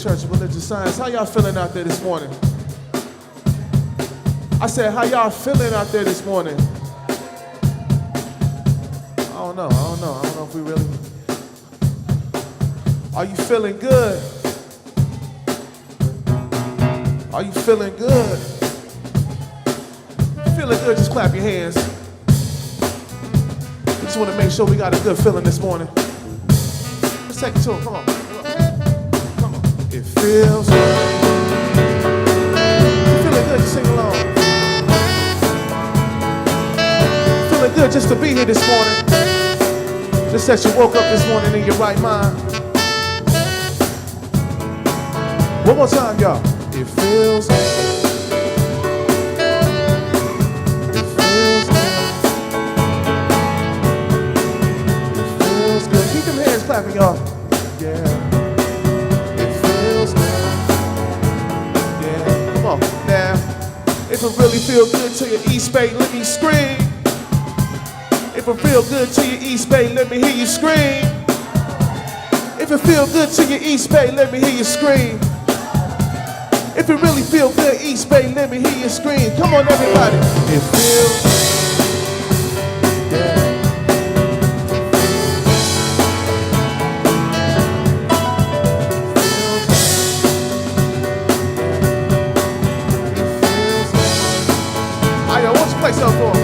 Church of Religious Science. How y'all feeling out there this morning? I said, how y'all feeling out there this morning? I don't know if we really... Are you feeling good? Are you feeling good? Feeling good, just clap your hands. We just want to make sure we got a good feeling this morning. Let's take it to it, come on. Come on. It feels good. You feeling good, just sing along. Feeling good just to be here this morning. Just that you woke up this morning in your right mind. One more time, y'all. It feels good. It feels good. Keep them hands clapping, y'all. Yeah. It feels good. Yeah. Come on. Now, if it really feel good to your East Bay, let me scream. If it feel good to your East Bay, let me hear you scream. If it feel good to your East Bay, let me hear you scream. If it really feel good, East Bay, let me hear you scream. Come on, everybody. It feels, yeah. Ayo, why don't you play something for me?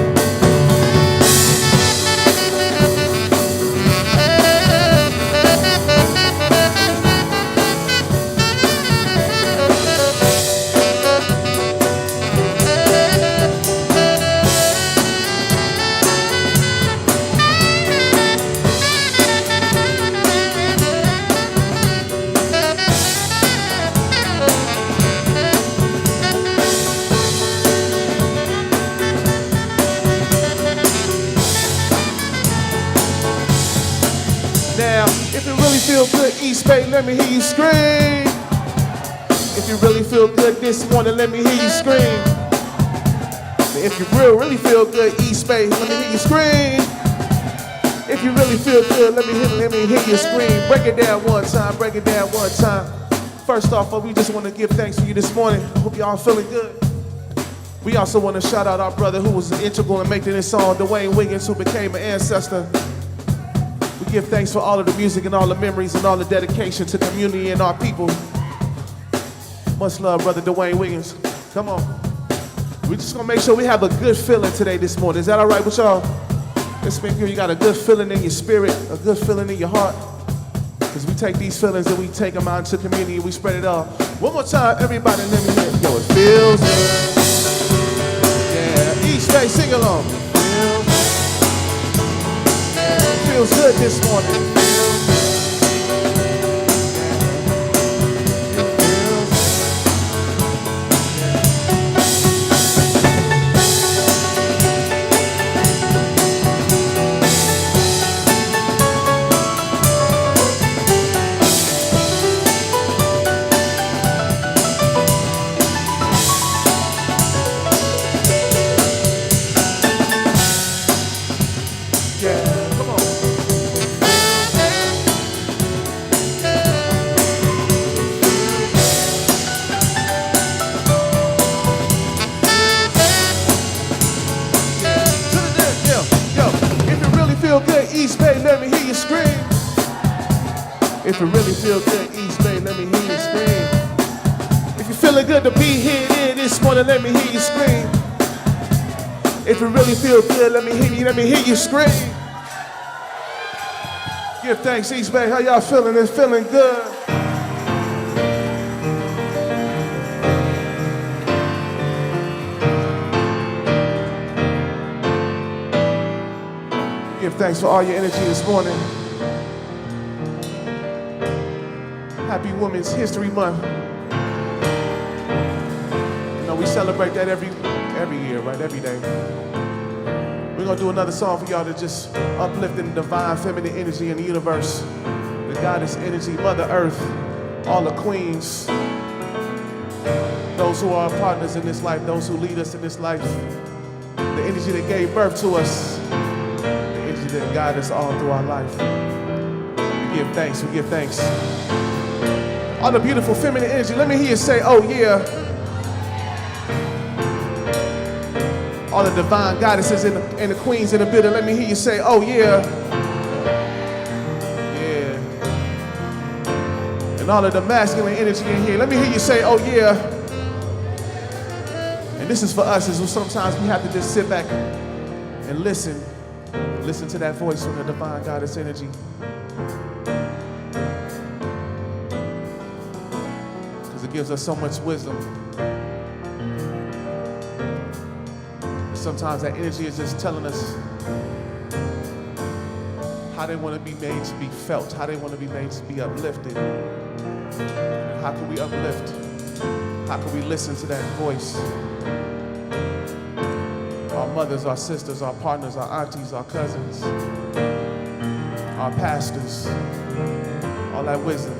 Feel good, East Bay, let me hear you scream. If you really feel good this morning, let me hear you scream. If you really feel good, East Bay, let me hear you scream. If you really feel good, let me hear you scream. Break it down one time, break it down one time. First off, we just want to give thanks for you this morning. I hope y'all feeling good. We also want to shout out our brother who was integral in making this song, Dwayne Wiggins, who became an ancestor. We give thanks for all of the music and all the memories and all the dedication to community and our people. Much love, brother Dwayne Wiggins. Come on. We're just gonna make sure we have a good feeling today this morning. Is that all right with y'all? Let's make sure you got a good feeling in your spirit, a good feeling in your heart. Because we take these feelings and we take them out into the community and we spread it all. One more time, everybody, let me hear it. Yo, it feels good. Yeah, East Bay, sing along. Feels good this morning. If it really feel good, East Bay, let me hear you scream. If you're feeling good to be here this morning, let me hear you scream. If it really feel good, let me hear you scream. Give thanks, East Bay. How y'all feeling? It's feeling good. Give thanks for all your energy this morning. Happy Women's History Month. You know, we celebrate that every year, right? Every day. We're gonna do another song for y'all to just uplift the divine feminine energy in the universe. The goddess energy, Mother Earth, all the queens, those who are our partners in this life, those who lead us in this life, the energy that gave birth to us, the energy that guides us all through our life. We give thanks, we give thanks. All the beautiful feminine energy, let me hear you say, oh yeah. All the divine goddesses and the queens in the building, let me hear you say, oh yeah. Yeah. And all of the masculine energy in here, let me hear you say, oh yeah. And this is for us, is sometimes we have to just sit back and listen to that voice from the divine goddess energy. Because it gives us so much wisdom. Sometimes that energy is just telling us how they want to be made to be felt, how they want to be made to be uplifted. And how can we uplift? How can we listen to that voice? Our mothers, our sisters, our partners, our aunties, our cousins, our pastors, all that wisdom.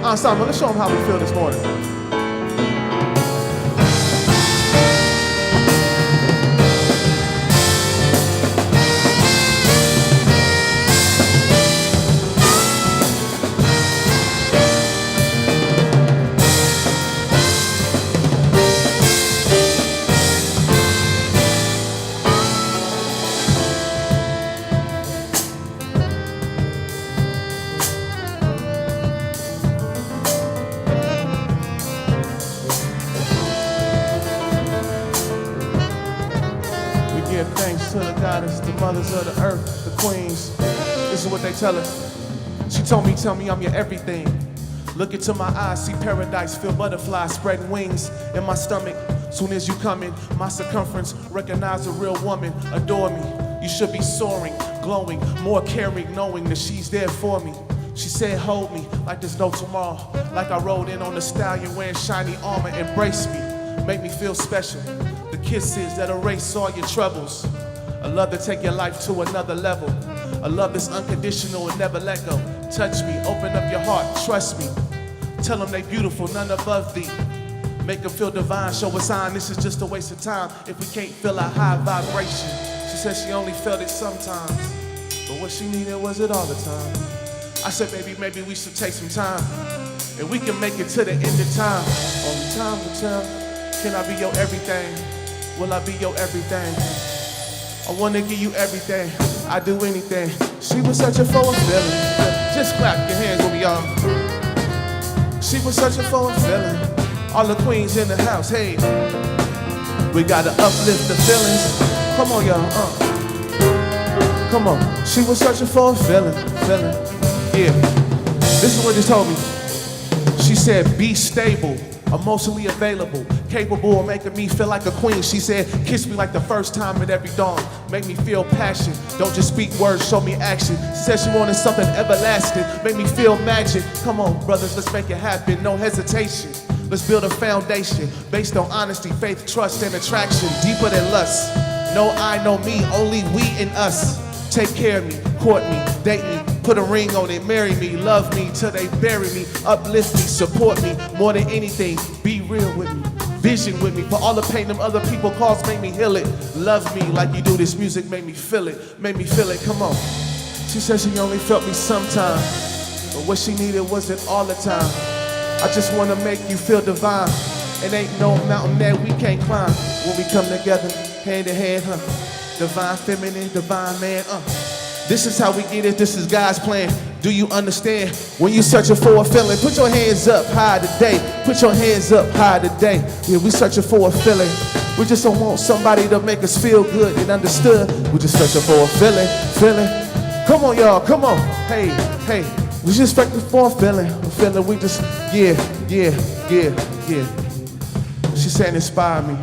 Ensemble, let's show them how we feel this morning. The mothers of the earth, the queens. This is what they tell her. She told me, tell me I'm your everything. Look into my eyes, see paradise, feel butterflies spreading wings in my stomach. Soon as you come in, my circumference, recognize a real woman, adore me. You should be soaring, glowing, more caring, knowing that she's there for me. She said, hold me like there's no tomorrow. Like I rode in on the stallion wearing shiny armor, embrace me, make me feel special. The kisses that erase all your troubles. A love to take your life to another level. A love that's unconditional and never let go. Touch me, open up your heart, trust me. Tell them they beautiful, none above thee. Make them feel divine, show a sign this is just a waste of time if we can't feel a high vibration. She said she only felt it sometimes, but what she needed was it all the time. I said, baby, maybe we should take some time and we can make it to the end of time. Only time will tell, can I be your everything? Will I be your everything? I wanna give you everything, I do anything. She was searching for a feeling. Just clap your hands with me, y'all. She was searching for a feeling. All the queens in the house, hey. We gotta uplift the feelings. Come on, y'all, Come on. She was searching for a feeling. Yeah. This is what she told me. She said, be stable, emotionally available, capable of making me feel like a queen. She said, kiss me like the first time at every dawn. Make me feel passion. Don't just speak words, show me action. She said she wanted something everlasting. Make me feel magic. Come on, brothers, let's make it happen. No hesitation. Let's build a foundation based on honesty, faith, trust, and attraction. Deeper than lust. No I, no me, only we and us. Take care of me, court me, date me, put a ring on it, marry me, love me till they bury me, uplift me, support me, more than anything, be real with me, vision with me, for all the pain them other people cause, make me heal it, love me like you do this music, make me feel it, come on. She said she only felt me sometimes, but what she needed wasn't all the time. I just wanna make you feel divine, and ain't no mountain that we can't climb, when we come together, hand in hand, divine feminine, divine man, This is how we get it, this is God's plan. Do you understand? When you're searching for a feeling, put your hands up high today. Put your hands up high today. Yeah, we searching for a feeling. We just don't want somebody to make us feel good and understood. We just searching for a feeling. Come on, y'all, come on. Hey. We just searching for a feeling. We just, yeah. She's saying, inspire me.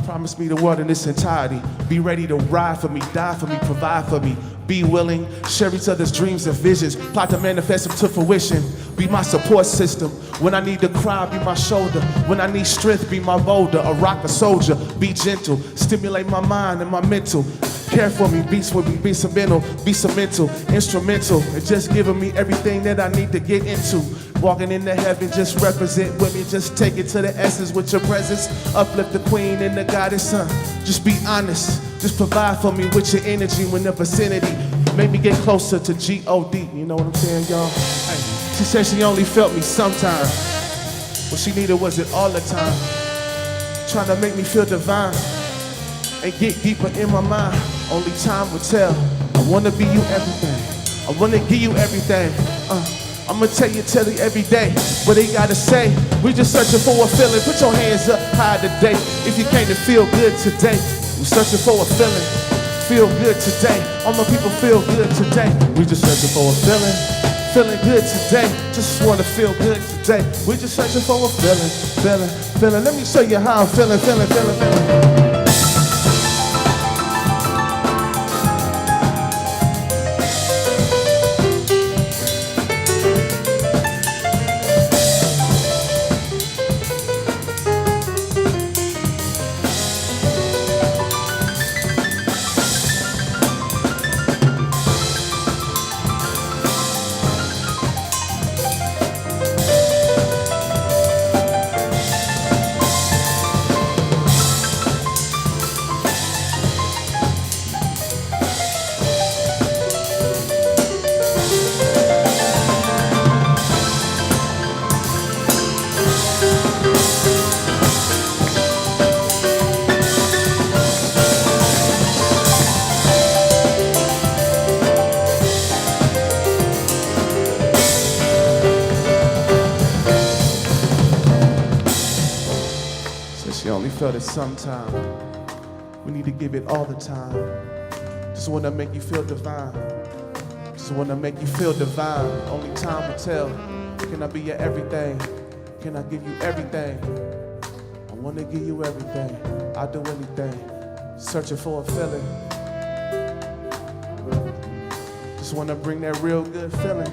Promise me the world in its entirety. Be ready to ride for me, die for me, provide for me. Be willing, share each other's dreams and visions. Plot to manifest them to fruition. Be my support system. When I need to cry, be my shoulder. When I need strength, be my boulder. A rock, a soldier. Be gentle. Stimulate my mind and my mental. Care for me, be with me, be some mental, instrumental. And just giving me everything that I need to get into. Walking into heaven, just represent with me. Just take it to the essence with your presence. Uplift the queen and the goddess, son. Just be honest. Just provide for me with your energy when the vicinity. Make me get closer to G-O-D. You know what I'm saying, y'all? Hey. She said she only felt me sometimes. What she needed was it all the time. Trying to make me feel divine and get deeper in my mind. Only time will tell. I wanna be you everything. I wanna give you everything. I'ma tell you every day what they gotta say. We just searching for a feeling. Put your hands up high today. If you came to feel good today, we searching for a feeling. Feel good today. All my people feel good today. We just searching for a feeling. Feeling good today. Just wanna feel good today. We just searching for a feeling. Let me show you how I'm feeling. She only felt it sometime. We need to give it all the time. Just wanna make you feel divine. Just wanna make you feel divine. Only time will tell. Can I be your everything? Can I give you everything? I wanna give you everything. I'll do anything. Searching for a feeling. Just wanna bring that real good feeling.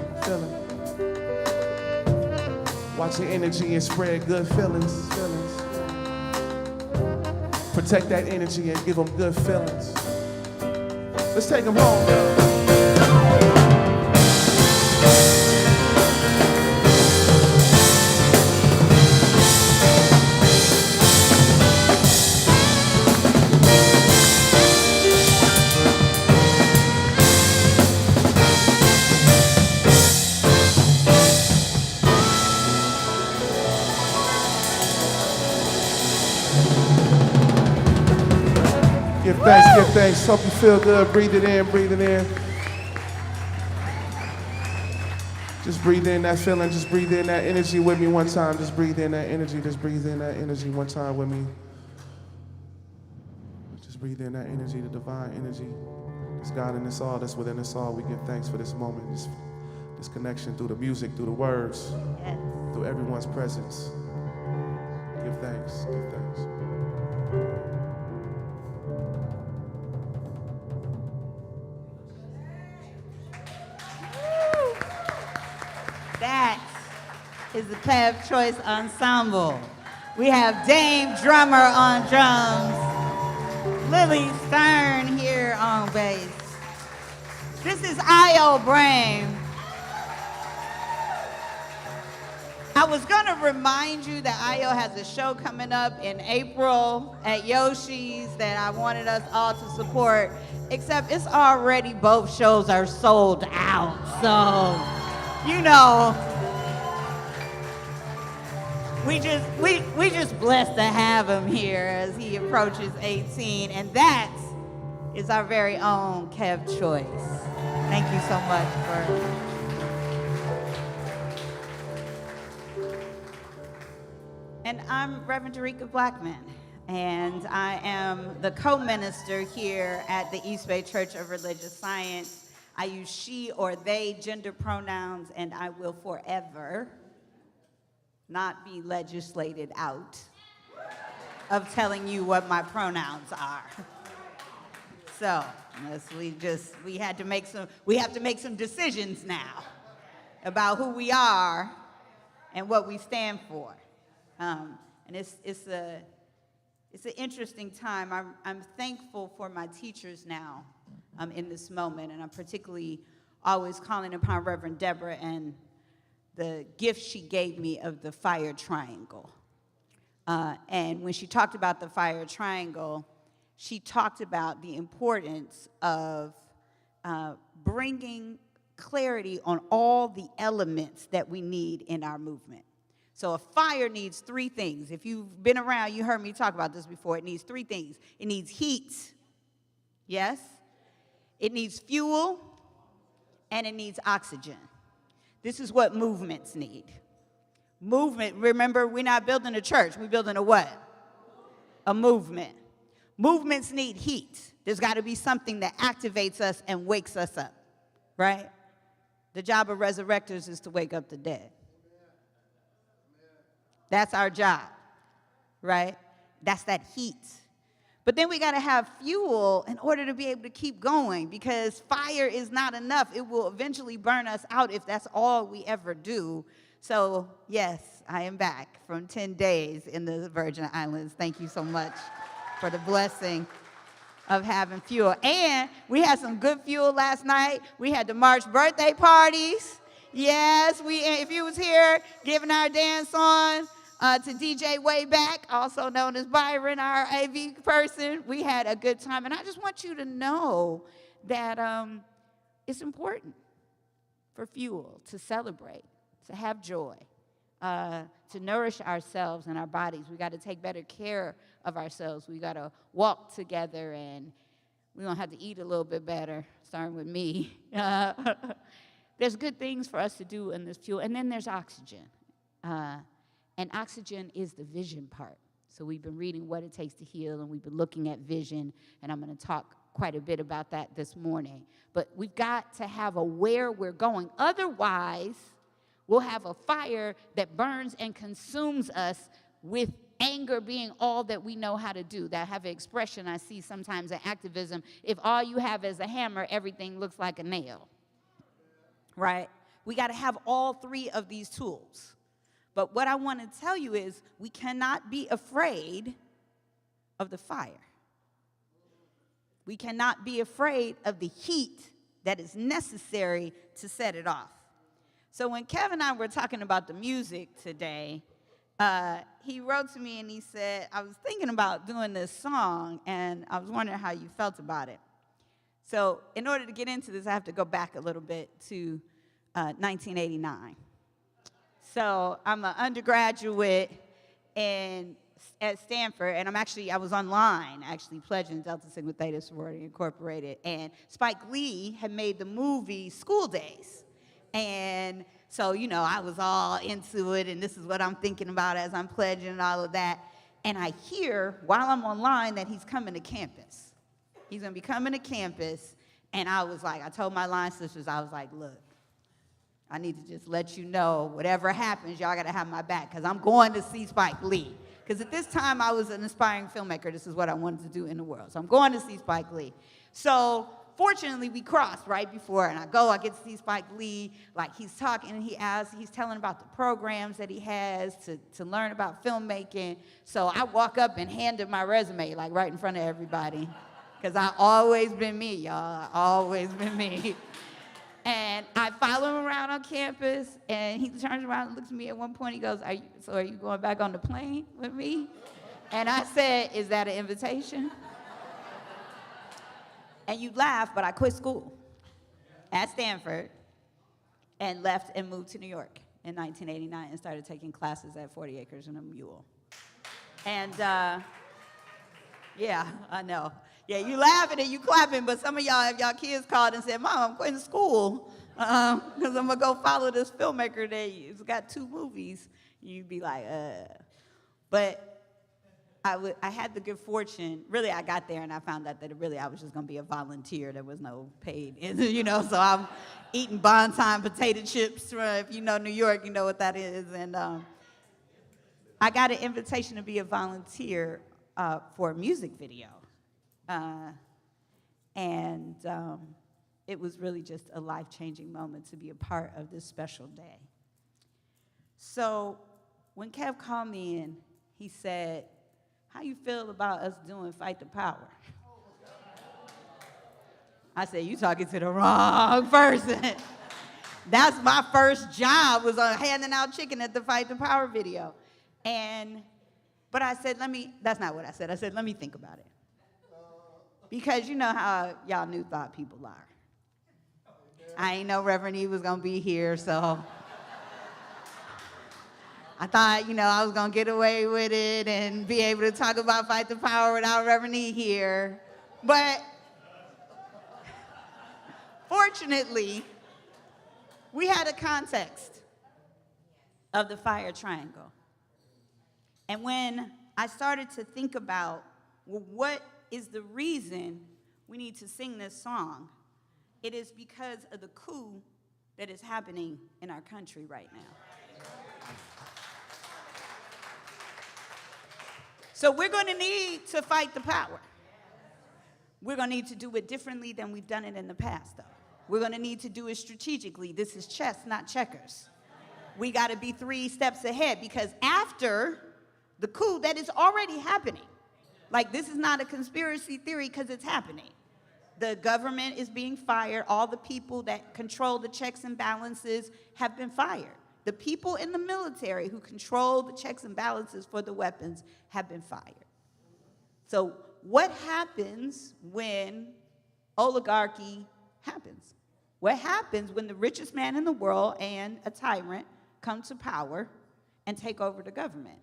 Watch your energy and spread good feelings. Protect that energy and give them good feelings. Let's take them home. Give thanks. Hope you feel good. Breathe it in. Just breathe in that feeling. Just breathe in that energy with me one time. Just breathe in that energy. Just breathe in that energy one time with me. Just breathe in that energy, the divine energy. It's God in us all. That's within us all. We give thanks for this moment, this connection through the music, through the words, through everyone's presence. Give thanks. That is the Kev Choice Ensemble. We have Dame Drummer on drums, Lily Stern here on bass. This is Io Brain. I was gonna remind you that Io has a show coming up in April at Yoshi's that I wanted us all to support, except it's already, both shows are sold out, so. You know, we just blessed to have him here as he approaches 18, and that is our very own Kev Choice. Thank you so much for. And I'm Reverend Dereca Blackmon, and I am the co-minister here at the East Bay Church of Religious Science. I use she or they gender pronouns, and I will forever not be legislated out of telling you what my pronouns are. So we have to make some decisions now about who we are and what we stand for. And it's an interesting time. I'm thankful for my teachers now. In this moment, and I'm particularly always calling upon Reverend Deborah and the gift she gave me of the fire triangle. And when she talked about the fire triangle, she talked about the importance of bringing clarity on all the elements that we need in our movement. So a fire needs three things. If you've been around, you heard me talk about this before. It needs three things. It needs heat, yes? It needs fuel, and it needs oxygen. This is what movements need. Movement, remember, we're not building a church. We're building a what? A movement. Movements need heat. There's got to be something that activates us and wakes us up, right? The job of resurrectors is to wake up the dead. That's our job, right? That's that heat. But then we got to have fuel in order to be able to keep going, because fire is not enough. It will eventually burn us out if that's all we ever do. So, yes, I am back from 10 days in the Virgin Islands. Thank you so much for the blessing of having fuel. And we had some good fuel last night. We had the March birthday parties. Yes, if you was here giving our dance on, to DJ Wayback, also known as Byron, our AV person. We had a good time. And I just want you to know that it's important for fuel to celebrate, to have joy, to nourish ourselves and our bodies. We got to take better care of ourselves. We got to walk together, and we're going to have to eat a little bit better, starting with me. There's good things for us to do in this fuel. And then there's oxygen. And oxygen is the vision part. So we've been reading What It Takes to Heal, and we've been looking at vision, and I'm going to talk quite a bit about that this morning. But we've got to have a where we're going. Otherwise, we'll have a fire that burns and consumes us, with anger being all that we know how to do. That have an expression I see sometimes in activism: if all you have is a hammer, everything looks like a nail, right? We got to have all three of these tools. But what I want to tell you is we cannot be afraid of the fire. We cannot be afraid of the heat that is necessary to set it off. So when Kev and I were talking about the music today, he wrote to me and he said, I was thinking about doing this song, and I was wondering how you felt about it. So in order to get into this, I have to go back a little bit to 1989. So I'm an undergraduate at Stanford, and I was online, pledging Delta Sigma Theta Sorority Incorporated, and Spike Lee had made the movie School Days. And so, I was all into it, and this is what I'm thinking about as I'm pledging and all of that. And I hear, while I'm online, that he's coming to campus. He's going to be coming to campus, and I told my line sisters, I was like, look, I need to just let you know, whatever happens, y'all got to have my back, because I'm going to see Spike Lee. Because at this time, I was an aspiring filmmaker. This is what I wanted to do in the world. So I'm going to see Spike Lee. So fortunately, we crossed right before, and I get to see Spike Lee. Like, he's talking, and he's telling about the programs that he has to learn about filmmaking. So I walk up and hand him my resume, right in front of everybody. Because I've always been me, y'all. I've always been me. And I follow him around on campus, and he turns around and looks at me at one point. He goes, are you going back on the plane with me? And I said, is that an invitation? And you laugh, but I quit school at Stanford and left and moved to New York in 1989 and started taking classes at 40 Acres and a Mule. And yeah, I know. Yeah, you laughing and you clapping, but some of y'all, if y'all kids called and said, Mom, I'm quitting school because I'm going to go follow this filmmaker that's got 2 movies, you'd be like, But I had the good fortune, really I got there and I found out that I was just going to be a volunteer. There was no paid, so I'm eating Bonton potato chips. If you know New York, you know what that is. And I got an invitation to be a volunteer for a music video. And it was really just a life-changing moment to be a part of this special day. So when Kev called me in, he said, how you feel about us doing Fight the Power? I said, you talking to the wrong person. That's my first job, was handing out chicken at the Fight the Power video. But I said, that's not what I said. I said, let me think about it. Because you know how y'all New Thought people are. I ain't know Reverend E was gonna be here, so I thought, I was gonna get away with it and be able to talk about Fight the Power without Reverend E here. But fortunately, we had a context of the fire triangle. And when I started to think about, well, what is the reason we need to sing this song? It is because of the coup that is happening in our country right now. So we're going to need to fight the power. We're going to need to do it differently than we've done it in the past, though. We're going to need to do it strategically. This is chess, not checkers. We got to be 3 steps ahead, because after the coup that is already happening, like, this is not a conspiracy theory, because it's happening. The government is being fired. All the people that control the checks and balances have been fired. The people in the military who control the checks and balances for the weapons have been fired. So what happens when oligarchy happens? What happens when the richest man in the world and a tyrant come to power and take over the government?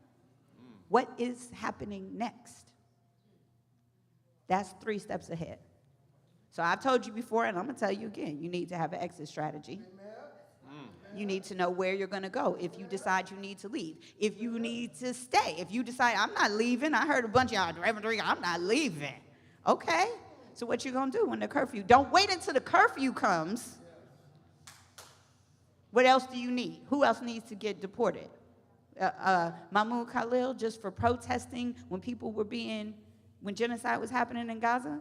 What is happening next? That's 3 steps ahead. So I've told you before, and I'm going to tell you again, you need to have an exit strategy. You need to know where you're going to go if you decide you need to leave. If you need to stay. If you decide, I'm not leaving. I heard a bunch of y'all, Reverend Dereca, I'm not leaving. Okay. So what you going to do when the curfew? Don't wait until the curfew comes. What else do you need? Who else needs to get deported? Mahmoud Khalil, just for protesting when when genocide was happening in Gaza?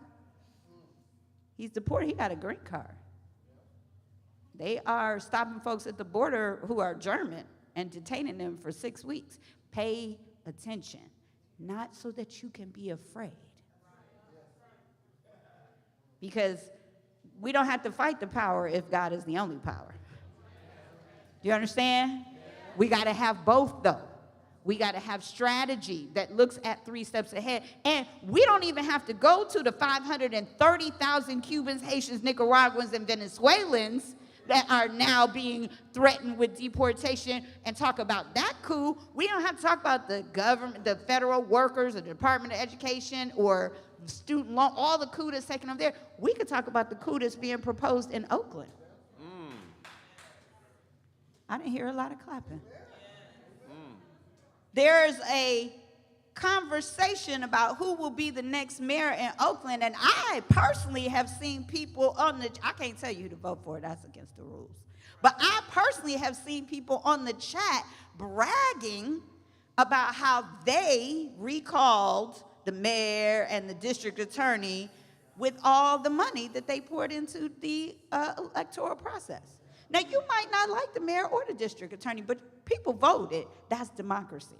He's deported. He got a green card. They are stopping folks at the border who are German and detaining them for 6 weeks. Pay attention, not so that you can be afraid. Because we don't have to fight the power if God is the only power. Do you understand? We got to have both, though. We got to have strategy that looks at 3 steps ahead. And we don't even have to go to the 530,000 Cubans, Haitians, Nicaraguans, and Venezuelans that are now being threatened with deportation and talk about that coup. We don't have to talk about the government, the federal workers, or the Department of Education, or student loan, all the coup that's taken up there. We could talk about the coup that's being proposed in Oakland. I didn't hear a lot of clapping. There's a conversation about who will be the next mayor in Oakland, and I personally have seen people I can't tell you who to vote for, that's against the rules. But I personally have seen people on the chat bragging about how they recalled the mayor and the district attorney with all the money that they poured into the electoral process. Now, you might not like the mayor or the district attorney, but people voted. That's democracy.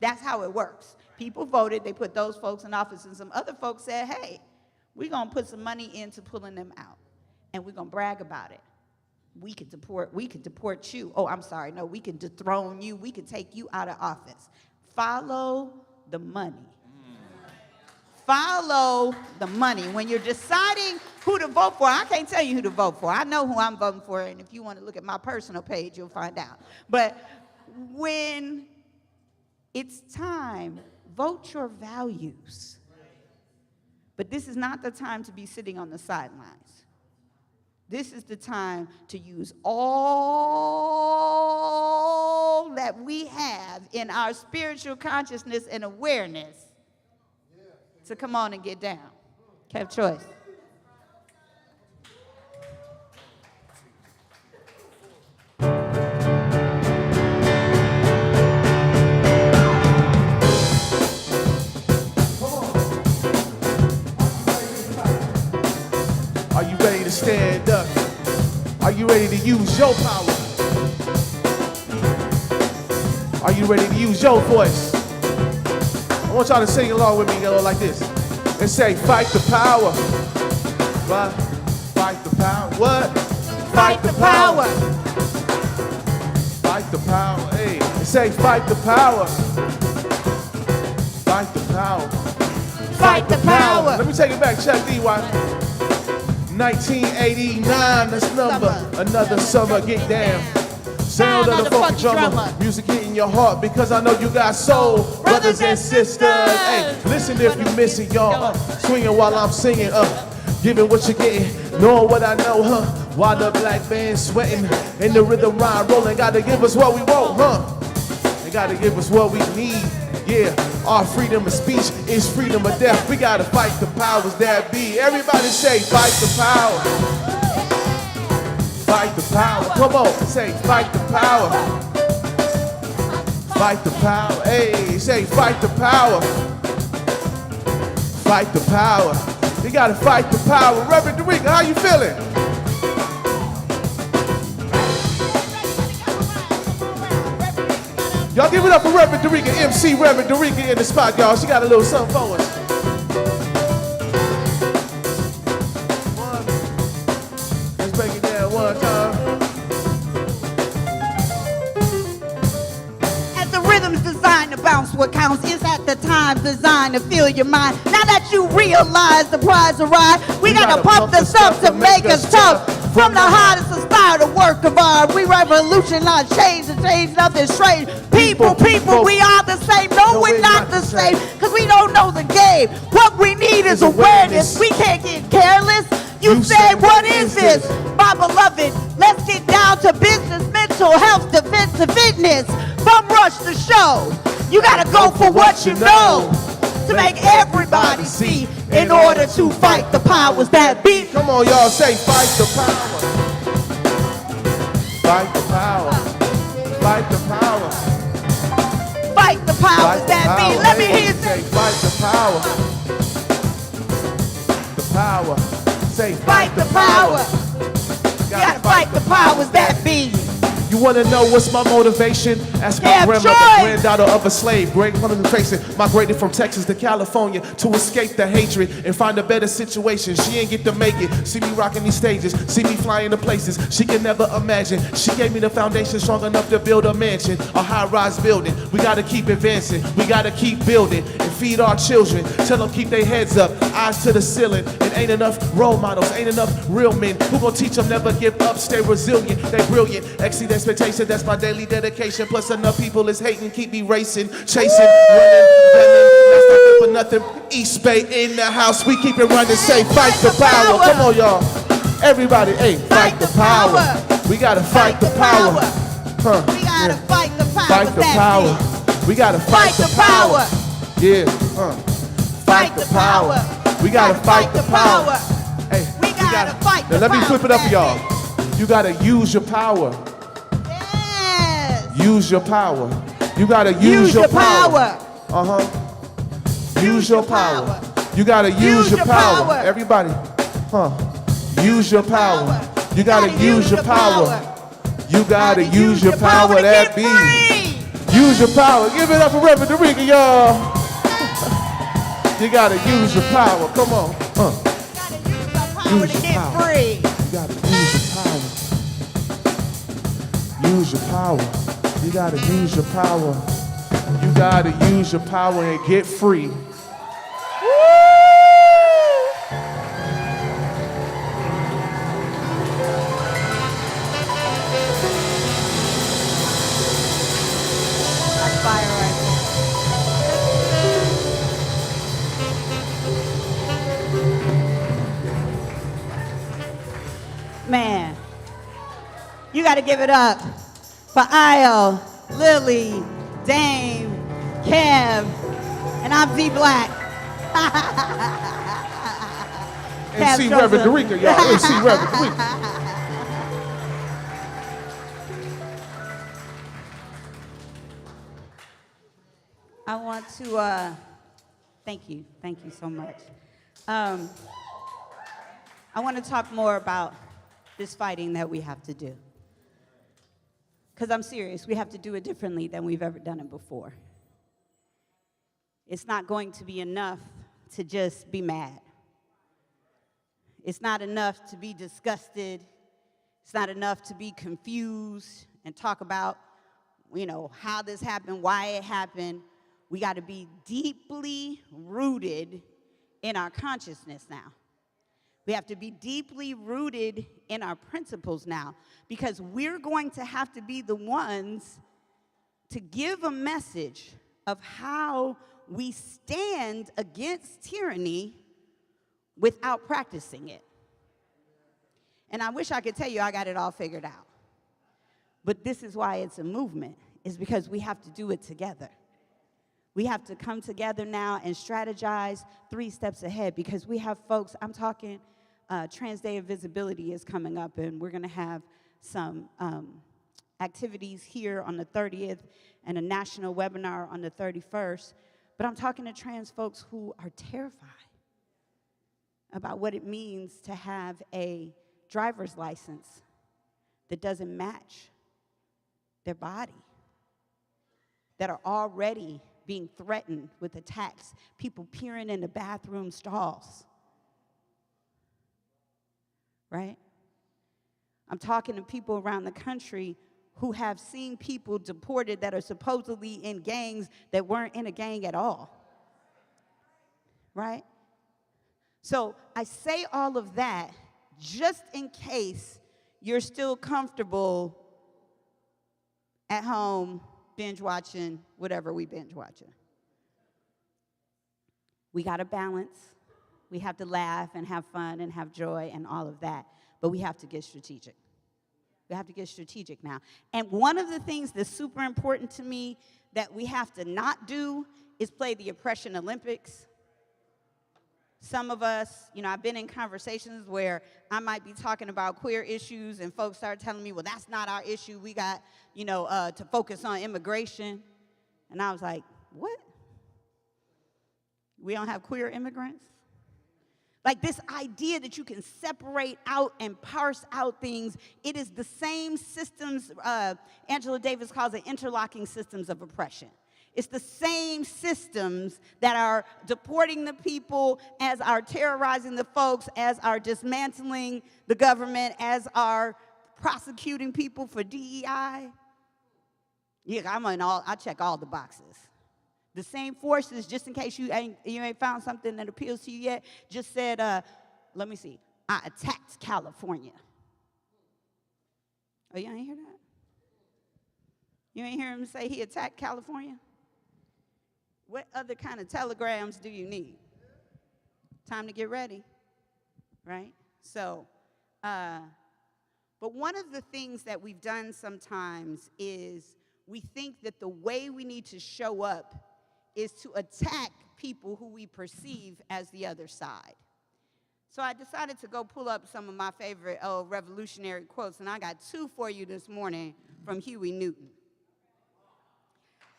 That's how it works. People voted, they put those folks in office, and some other folks said, hey, we're going to put some money into pulling them out, and we're going to brag about it. We could deport you. Oh, I'm sorry. No, we can dethrone you. We can take you out of office. Follow the money. Follow the money. When you're deciding who to vote for, I can't tell you who to vote for. I know who I'm voting for, and if you want to look at my personal page, you'll find out. But when it's time, vote your values. But this is not the time to be sitting on the sidelines. This is the time to use all that we have in our spiritual consciousness and awareness to come on and get down. Kev Choice. Are you ready to stand up? Are you ready to use your power? Are you ready to use your voice? I want y'all to sing along with me, like this. And say, fight the power. What? Fight the power. What? Fight the power. Fight the power. Hey. And say, fight the power. Fight the power. Fight the power. Let me take it back. Check D.Y. 1989, that's number. Another summer, get down. Sound of the funky drummer. Music hitting your heart because I know you got soul. Brothers and sisters. Hey, listen if you missing, y'all. Swinging while I'm singing. Giving what you're getting. Knowing what I know, huh? While the black band's sweating and the rhythm rhyme rolling. Gotta give us what we want, huh? They gotta give us what we need. Yeah, our freedom of speech is freedom of death. We gotta fight the powers that be. Everybody say, fight the power. Fight the power. Come on, say, fight the power. Fight the power. Hey, say, fight the power. Fight the power. You gotta fight the power. Reverend Dereca, how you feeling? Y'all give it up for Reverend Dereca, MC Reverend Dereca in the spot, y'all. She got a little something for us. Let's break it down one time. As the rhythm's designed to bounce what counts, is at the time designed to fill your mind. Now that you realize the prize arrived, we gotta pump the stuff to make us tough. From the hardest inspired a work of art, we revolutionize change and change nothing strange. People, we are the same. No, we're not the same, cause we don't know the game. What we need is awareness. We can't get careless. You say, what is this? My beloved, let's get down to business, mental health, defensive fitness. From rush to show, you gotta go for what you know. To make everybody see, in order to fight the powers that be. Come on, y'all, say, fight the power. Fight the power. Fight the power. Fight the powers that be. Let me hear you say, fight the power. The power. Say, fight the power. You gotta fight the powers that be. You wanna know what's my motivation? Ask my grandmother, granddaughter of a slave. Great woman facing, migrated from Texas to California to escape the hatred and find a better situation. She ain't get to make it. See me rocking these stages, see me flying to places she can never imagine. She gave me the foundation strong enough to build a mansion, a high-rise building. We gotta keep advancing, we gotta keep building and feed our children. Tell them keep their heads up, eyes to the ceiling. And ain't enough role models, ain't enough real men who gon' teach them never give up, stay resilient. They brilliant, exceed expectation, that's my daily dedication. Plus enough people is hating, keep me racing, chasing, running, bending. That's nothing for nothing. East Bay in the house, we keep it running. Say, fight the power. Come on, y'all. Everybody, hey, fight the power. We gotta fight the power. We gotta fight the power. Fight the power. We gotta fight the power. Yeah, fight the power. We gotta fight the power. Hey, we gotta fight the power. Now let me flip it up for y'all. You gotta use your power. Yes. Use your power. You gotta use your power. Use your power. You gotta use your power. Everybody, use your power. You gotta use your power. You gotta use your power. That be. Use your power. Give it up for Reverend Dereca, y'all. You gotta use your power. Come on. Use your power to get free. You gotta use your power. Use your power. You gotta use your power. You gotta use your power and get free. That's fire right there. Man, you gotta give it up for Isle, Lily, Dame, Kev, and I'm D Black. MC Reverend Dereca, y'all. MC Reverend Dereca. I want to thank you so much. I want to talk more about this fighting that we have to do. Because I'm serious, we have to do it differently than we've ever done it before. It's not going to be enough to just be mad. It's not enough to be disgusted. It's not enough to be confused and talk about, how this happened, why it happened. We got to be deeply rooted in our consciousness now. We have to be deeply rooted in our principles now, because we're going to have to be the ones to give a message of how we stand against tyranny without practicing it. And I wish I could tell you I got it all figured out. But this is why it's a movement, is because we have to do it together. We have to come together now and strategize 3 steps ahead, because we have folks, I'm talking Trans Day of Visibility is coming up, and we're going to have some activities here on the 30th and a national webinar on the 31st. But I'm talking to trans folks who are terrified about what it means to have a driver's license that doesn't match their body, that are already being threatened with attacks, people peering in the bathroom stalls, right? I'm talking to people around the country who have seen people deported that are supposedly in gangs that weren't in a gang at all, right? So I say all of that just in case you're still comfortable at home binge watching whatever we binge watching. We got to balance. We have to laugh and have fun and have joy and all of that, but we have to get strategic. We have to get strategic now. And one of the things that's super important to me that we have to not do is play the oppression Olympics. Some of us, I've been in conversations where I might be talking about queer issues and folks start telling me, well, that's not our issue. We got, to focus on immigration. And I was like, what? We don't have queer immigrants? Like this idea that you can separate out and parse out things, it is the same systems Angela Davis calls it interlocking systems of oppression. It's the same systems that are deporting the people, as are terrorizing the folks, as are dismantling the government, as are prosecuting people for DEI. Yeah, I check all the boxes. The same forces, just in case you ain't found something that appeals to you yet, just said, let me see, I attacked California. Oh, you ain't hear that? You ain't hear him say he attacked California? What other kind of telegrams do you need? Time to get ready, right? So, but one of the things that we've done sometimes is we think that the way we need to show up is to attack people who we perceive as the other side. So I decided to go pull up some of my favorite revolutionary quotes, and I got 2 for you this morning from Huey Newton.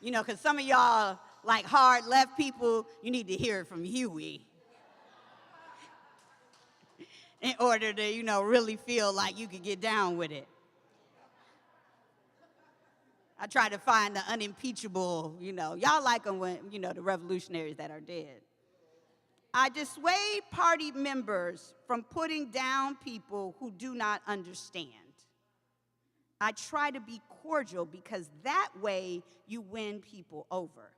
Because some of y'all, like hard left people, you need to hear it from Huey in order to, really feel like you could get down with it. I try to find the unimpeachable, y'all like them when, the revolutionaries that are dead. I dissuade party members from putting down people who do not understand. I try to be cordial because that way you win people over.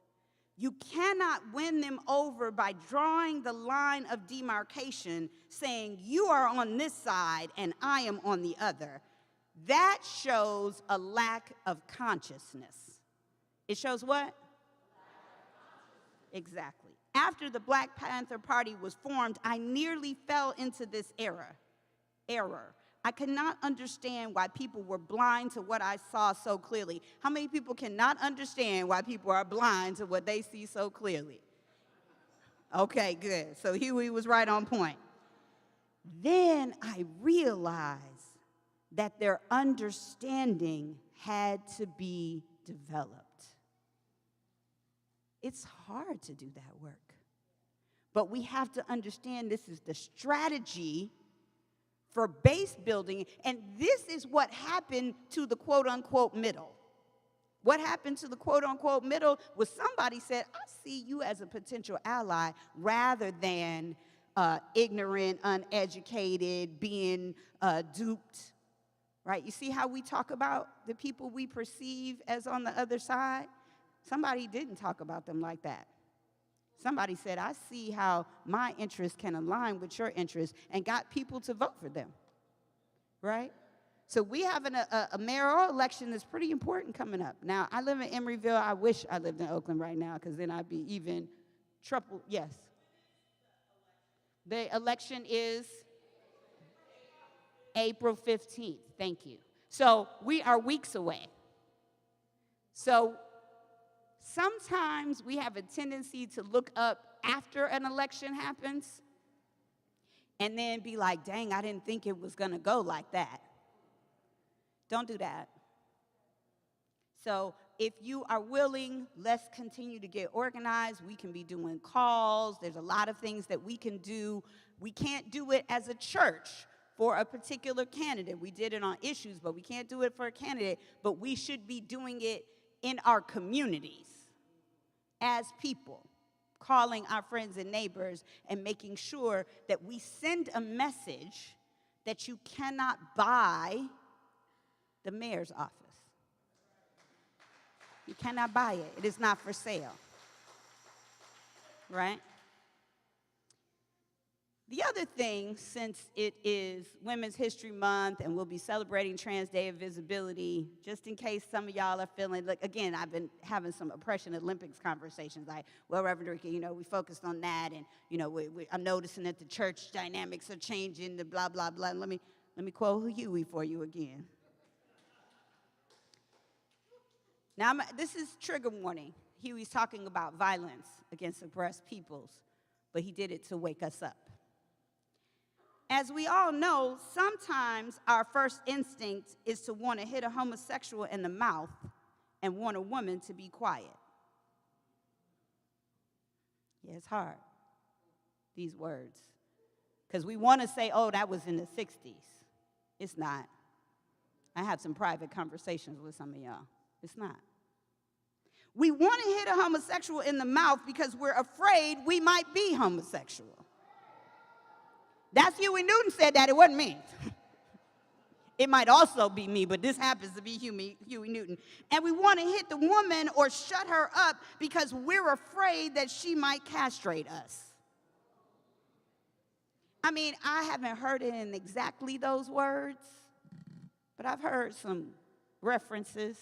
You cannot win them over by drawing the line of demarcation, saying you are on this side and I am on the other. That shows a lack of consciousness. It shows what? Exactly. After the Black Panther Party was formed, I nearly fell into this error. I could not understand why people were blind to what I saw so clearly. How many people cannot understand why people are blind to what they see so clearly? Okay, good. So Huey was right on point. Then I realized that their understanding had to be developed. It's hard to do that work. But we have to understand this is the strategy for base building, and this is what happened to the quote-unquote middle. What happened to the quote-unquote middle was somebody said, I see you as a potential ally rather than ignorant, uneducated, being duped, right? You see how we talk about the people we perceive as on the other side? Somebody didn't talk about them like that. Somebody said, I see how my interests can align with your interests, and got people to vote for them, right? So we have a mayoral election that's pretty important coming up. Now, I live in Emeryville. I wish I lived in Oakland right now, because then I'd be even troubled. Yes. The election is April 15th. Thank you. So we are weeks away. So sometimes we have a tendency to look up after an election happens and then be like, dang, I didn't think it was going to go like that. Don't do that. So if you are willing, let's continue to get organized. We can be doing calls. There's a lot of things that we can do. We can't do it as a church for a particular candidate. We did it on issues, but we can't do it for a candidate. But we should be doing it in our communities as people, calling our friends and neighbors and making sure that we send a message that you cannot buy the mayor's office. You cannot buy it. It is not for sale. Right? The other thing, since it is Women's History Month and we'll be celebrating Trans Day of Visibility, just in case some of y'all are feeling, like, again, I've been having some Oppression Olympics conversations, like, well, Reverend Dereca, we focused on that, and, I'm noticing that the church dynamics are changing, the blah, blah, blah. Let me quote Huey for you again. Now, this is trigger warning. Huey's talking about violence against oppressed peoples, but he did it to wake us up. As we all know, sometimes our first instinct is to want to hit a homosexual in the mouth and want a woman to be quiet. Yeah, it's hard, these words. Because we want to say, oh, that was in the 60s. It's not. I had some private conversations with some of y'all. It's not. We want to hit a homosexual in the mouth because we're afraid we might be homosexual. That's Huey Newton said that. It wasn't me. It might also be me, but this happens to be Huey Newton. And we want to hit the woman or shut her up because we're afraid that she might castrate us. I mean, I haven't heard it in exactly those words, but I've heard some references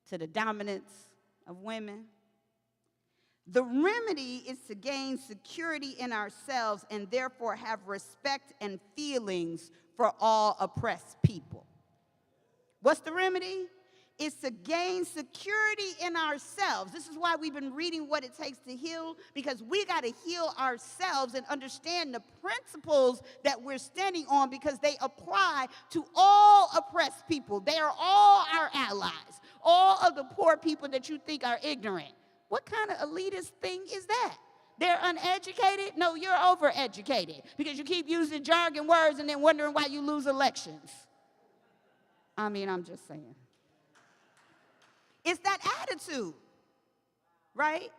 to the dominance of women. The remedy is to gain security in ourselves and therefore have respect and feelings for all oppressed people. What's the remedy? It's to gain security in ourselves. This is why we've been reading What It Takes to Heal, because we got to heal ourselves and understand the principles that we're standing on, because they apply to all oppressed people. They are all our allies. All of the poor people that you think are ignorant. What kind of elitist thing is that? They're uneducated? No, you're overeducated because you keep using jargon words and then wondering why you lose elections. I mean, I'm just saying. It's that attitude, right?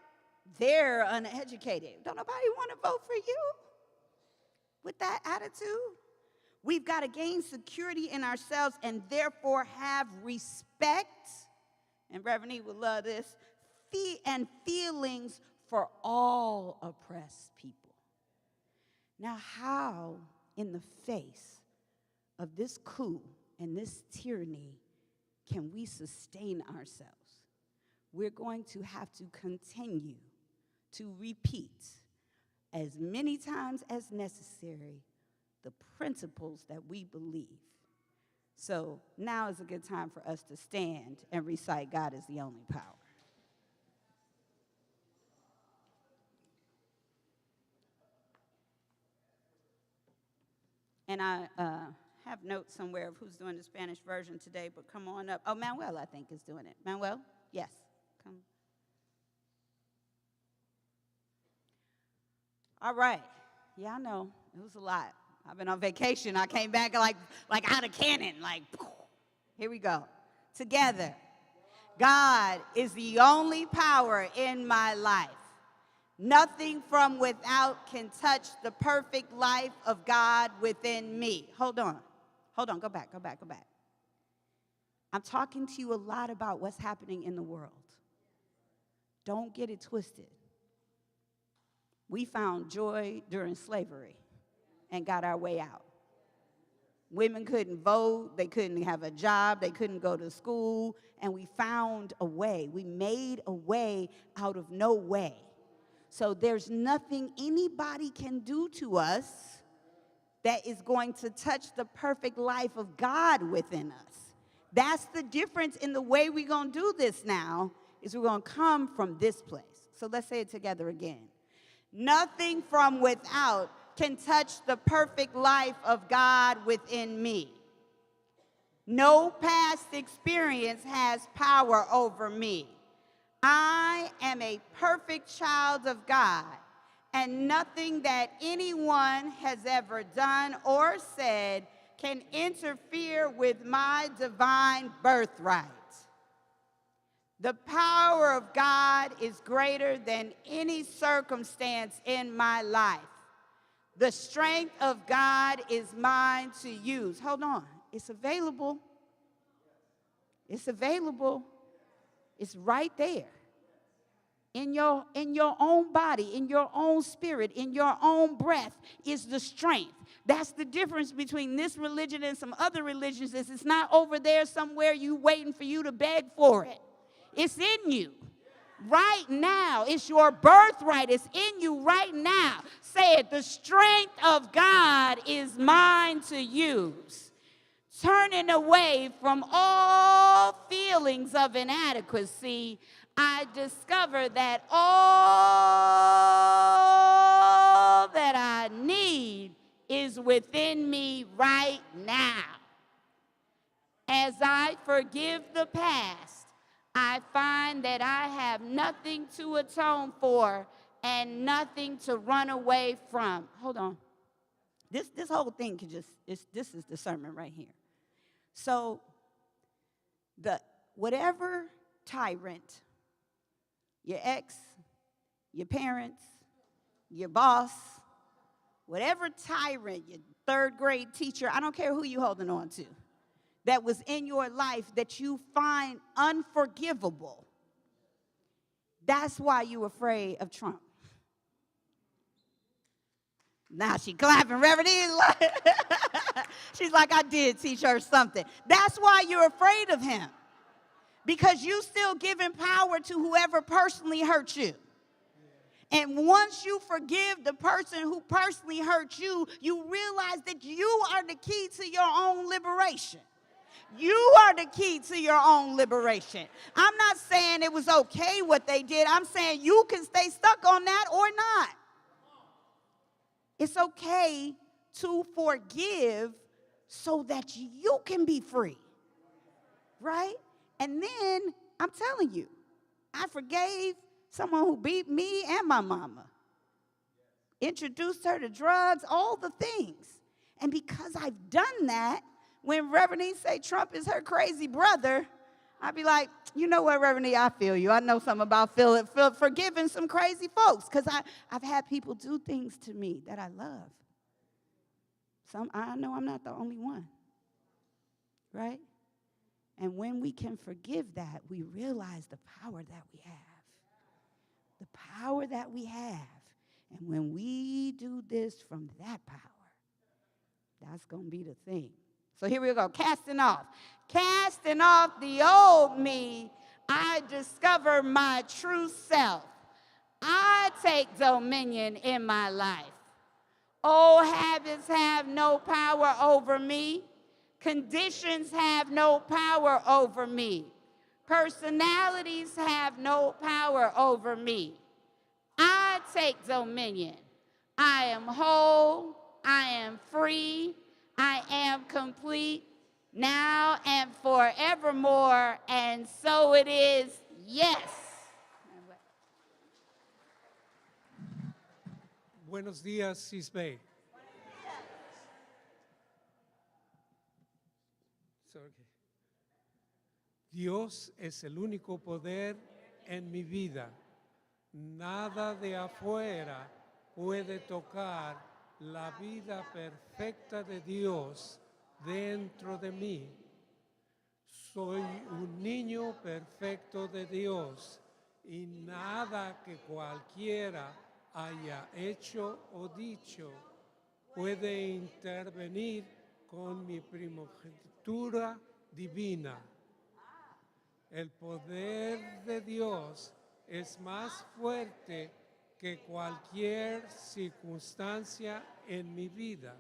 They're uneducated. Don't nobody want to vote for you with that attitude? We've got to gain security in ourselves and therefore have respect, and Reverend E would love this, and feelings for all oppressed people. Now, how in the face of this coup and this tyranny can we sustain ourselves? We're going to have to continue to repeat as many times as necessary the principles that we believe. So now is a good time for us to stand and recite God is the only power. And I have notes somewhere of who's doing the Spanish version today, but come on up. Oh, Manuel, I think, is doing it. Manuel? Yes. Come. All right. Yeah, I know. It was a lot. I've been on vacation. I came back like out of cannon. Here we go. Together. God is the only power in my life. Nothing from without can touch the perfect life of God within me. Hold on. Go back. I'm talking to you a lot about what's happening in the world. Don't get it twisted. We found joy during slavery and got our way out. Women couldn't vote, they couldn't have a job, they couldn't go to school, and we found a way. We made a way out of no way. So there's nothing anybody can do to us that is going to touch the perfect life of God within us. That's the difference in the way we're going to do this now, is we're going to come from this place. So let's say it together again. Nothing from without can touch the perfect life of God within me. No past experience has power over me. I am a perfect child of God, and nothing that anyone has ever done or said can interfere with my divine birthright. The power of God is greater than any circumstance in my life. The strength of God is mine to use. Hold on. It's available. It's available. It's right there. In your own body, in your own spirit, in your own breath is the strength. That's the difference between this religion and some other religions. Is it's not over there somewhere you waiting for you to beg for it. It's in you. Right now, it's your birthright. It's in you right now. Say it. The strength of God is mine to use. Turning away from all feelings of inadequacy, I discover that all that I need is within me right now. As I forgive the past, I find that I have nothing to atone for and nothing to run away from. Hold on. This whole thing could just, this is the sermon right here. So, whatever tyrant, your ex, your parents, your boss, whatever tyrant, your third grade teacher, I don't care who you're holding on to, that was in your life that you find unforgivable, that's why you're afraid of Trump. Now she clapping, Reverend E. She's like, I did teach her something. That's why you're afraid of him. Because you still giving power to whoever personally hurt you. And once you forgive the person who personally hurt you, you realize that you are the key to your own liberation. You are the key to your own liberation. I'm not saying it was okay what they did. I'm saying you can stay stuck on that or not. It's okay to forgive so that you can be free, right? And then, I'm telling you, I forgave someone who beat me and my mama, introduced her to drugs, all the things. And because I've done that, when Reverend E say Trump is her crazy brother, I'd be like, you know what, Reverend E, I feel you. I know something about forgiving some crazy folks, because I've had people do things to me that I love. I know I'm not the only one, right? And when we can forgive that, we realize the power that we have. The power that we have. And when we do this from that power, that's going to be the thing. So here we go, casting off. Casting off the old me, I discover my true self. I take dominion in my life. Old habits have no power over me. Conditions have no power over me. Personalities have no power over me. I take dominion. I am whole. I am free. I am complete now and forevermore, and so it is, yes. Buenos días, East Bay. Dios es el único poder en mi vida. Nada de afuera puede tocar la vida perfecta de Dios dentro de mí. Soy un niño perfecto de Dios y nada que cualquiera haya hecho o dicho puede intervenir con mi primogenitura divina. El poder de Dios es más fuerte que cualquier circunstancia en mi vida.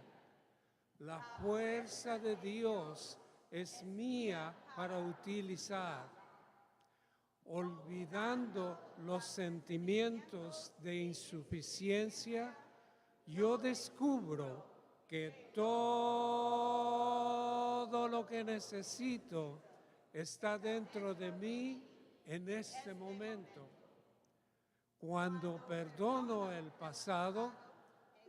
La fuerza de Dios es mía para utilizar, olvidando los sentimientos de insuficiencia. Yo descubro que todo lo que necesito está dentro de mí en este momento. Cuando perdono el pasado,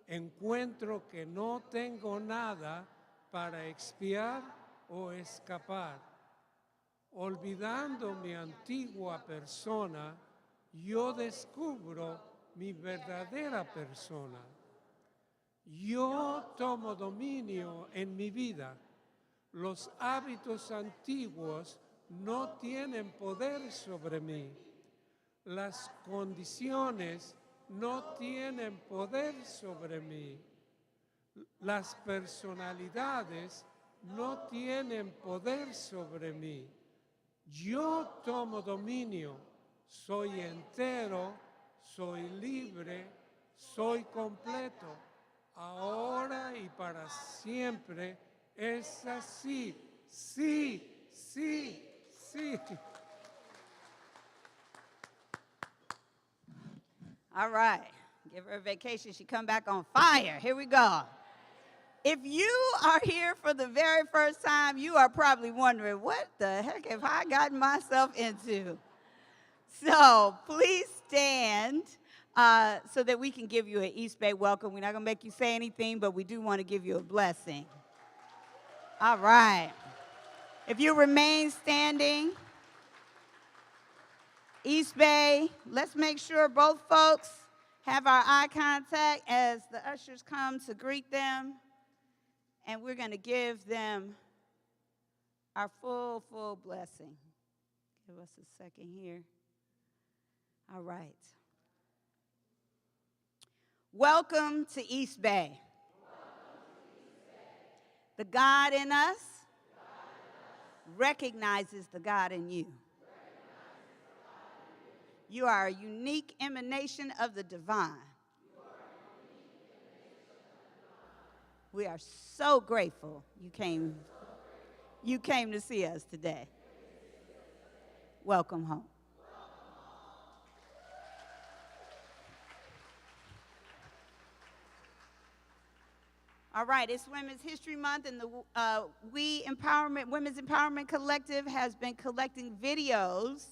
encuentro que no tengo nada para expiar o escapar. Olvidando mi antigua persona, yo descubro mi verdadera persona. Yo tomo dominio en mi vida. Los hábitos antiguos no tienen poder sobre mí. Las condiciones no tienen poder sobre mí. Las personalidades no tienen poder sobre mí. Yo tomo dominio. Soy entero, soy libre, soy completo. Ahora y para siempre es así. Sí, sí, sí. All right. Give her a vacation. She come back on fire. Here we go. If you are here for the very first time, you are probably wondering, what the heck have I gotten myself into? So please stand so that we can give you an East Bay welcome. We're not going to make you say anything, but we do want to give you a blessing. All right. If you remain standing, East Bay, let's make sure both folks have our eye contact as the ushers come to greet them. And we're going to give them our full blessing. Give us a second here. All right. Welcome to East Bay. The God in us recognizes the God in you. You are a unique emanation of the divine. We are so grateful you came to see us today. Welcome home. All right, it's Women's History Month, and the Women's Empowerment Collective has been collecting videos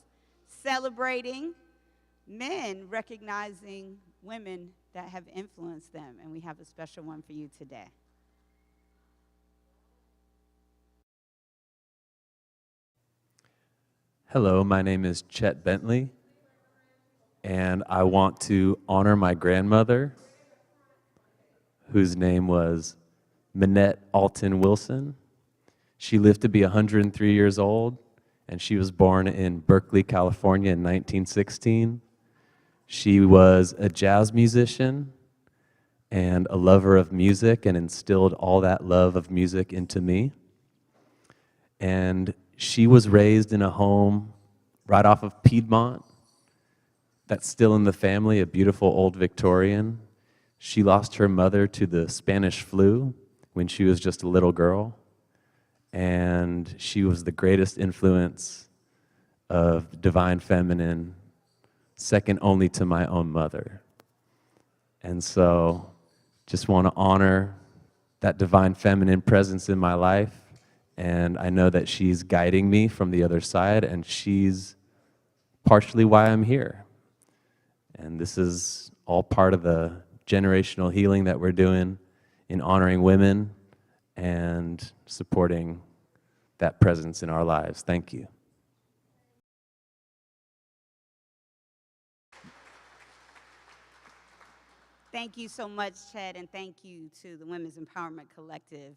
celebrating men recognizing women that have influenced them, and we have a special one for you today. Hello, my name is Chet Bentley, and I want to honor my grandmother, whose name was Minette Alton Wilson. She lived to be 103 years old, and she was born in Berkeley, California in 1916. She was a jazz musician and a lover of music and instilled all that love of music into me. And she was raised in a home right off of Piedmont that's still in the family, a beautiful old Victorian. She lost her mother to the Spanish flu when she was just a little girl, and she was the greatest influence of divine feminine, second only to my own mother. And so just want to honor that divine feminine presence in my life, and I know that she's guiding me from the other side, and she's partially why I'm here. And this is all part of the generational healing that we're doing in honoring women and supporting that presence in our lives. Thank you. Thank you so much, Chad, and thank you to the Women's Empowerment Collective.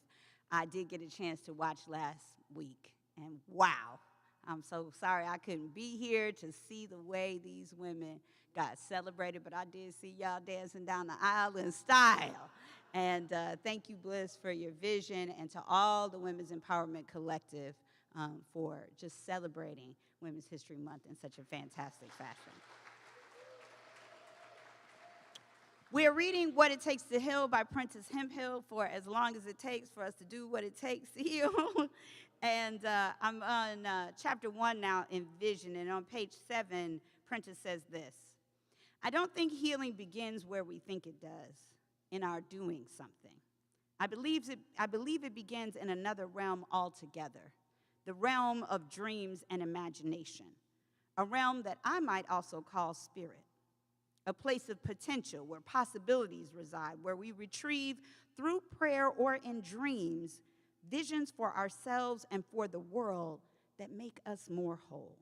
I did get a chance to watch last week, and wow, I'm so sorry I couldn't be here to see the way these women got celebrated, but I did see y'all dancing down the aisle in style. And thank you, Bliss, for your vision, and to all the Women's Empowerment Collective for just celebrating Women's History Month in such a fantastic fashion. We are reading What It Takes to Heal by Prentice Hemphill, for as long as it takes for us to do what it takes to heal. And I'm on chapter 1 now in Vision, and on page 7, Prentice says this: I don't think healing begins where we think it does, in our doing something. I believe it begins in another realm altogether, the realm of dreams and imagination, a realm that I might also call spirit, a place of potential where possibilities reside, where we retrieve through prayer or in dreams visions for ourselves and for the world that make us more whole.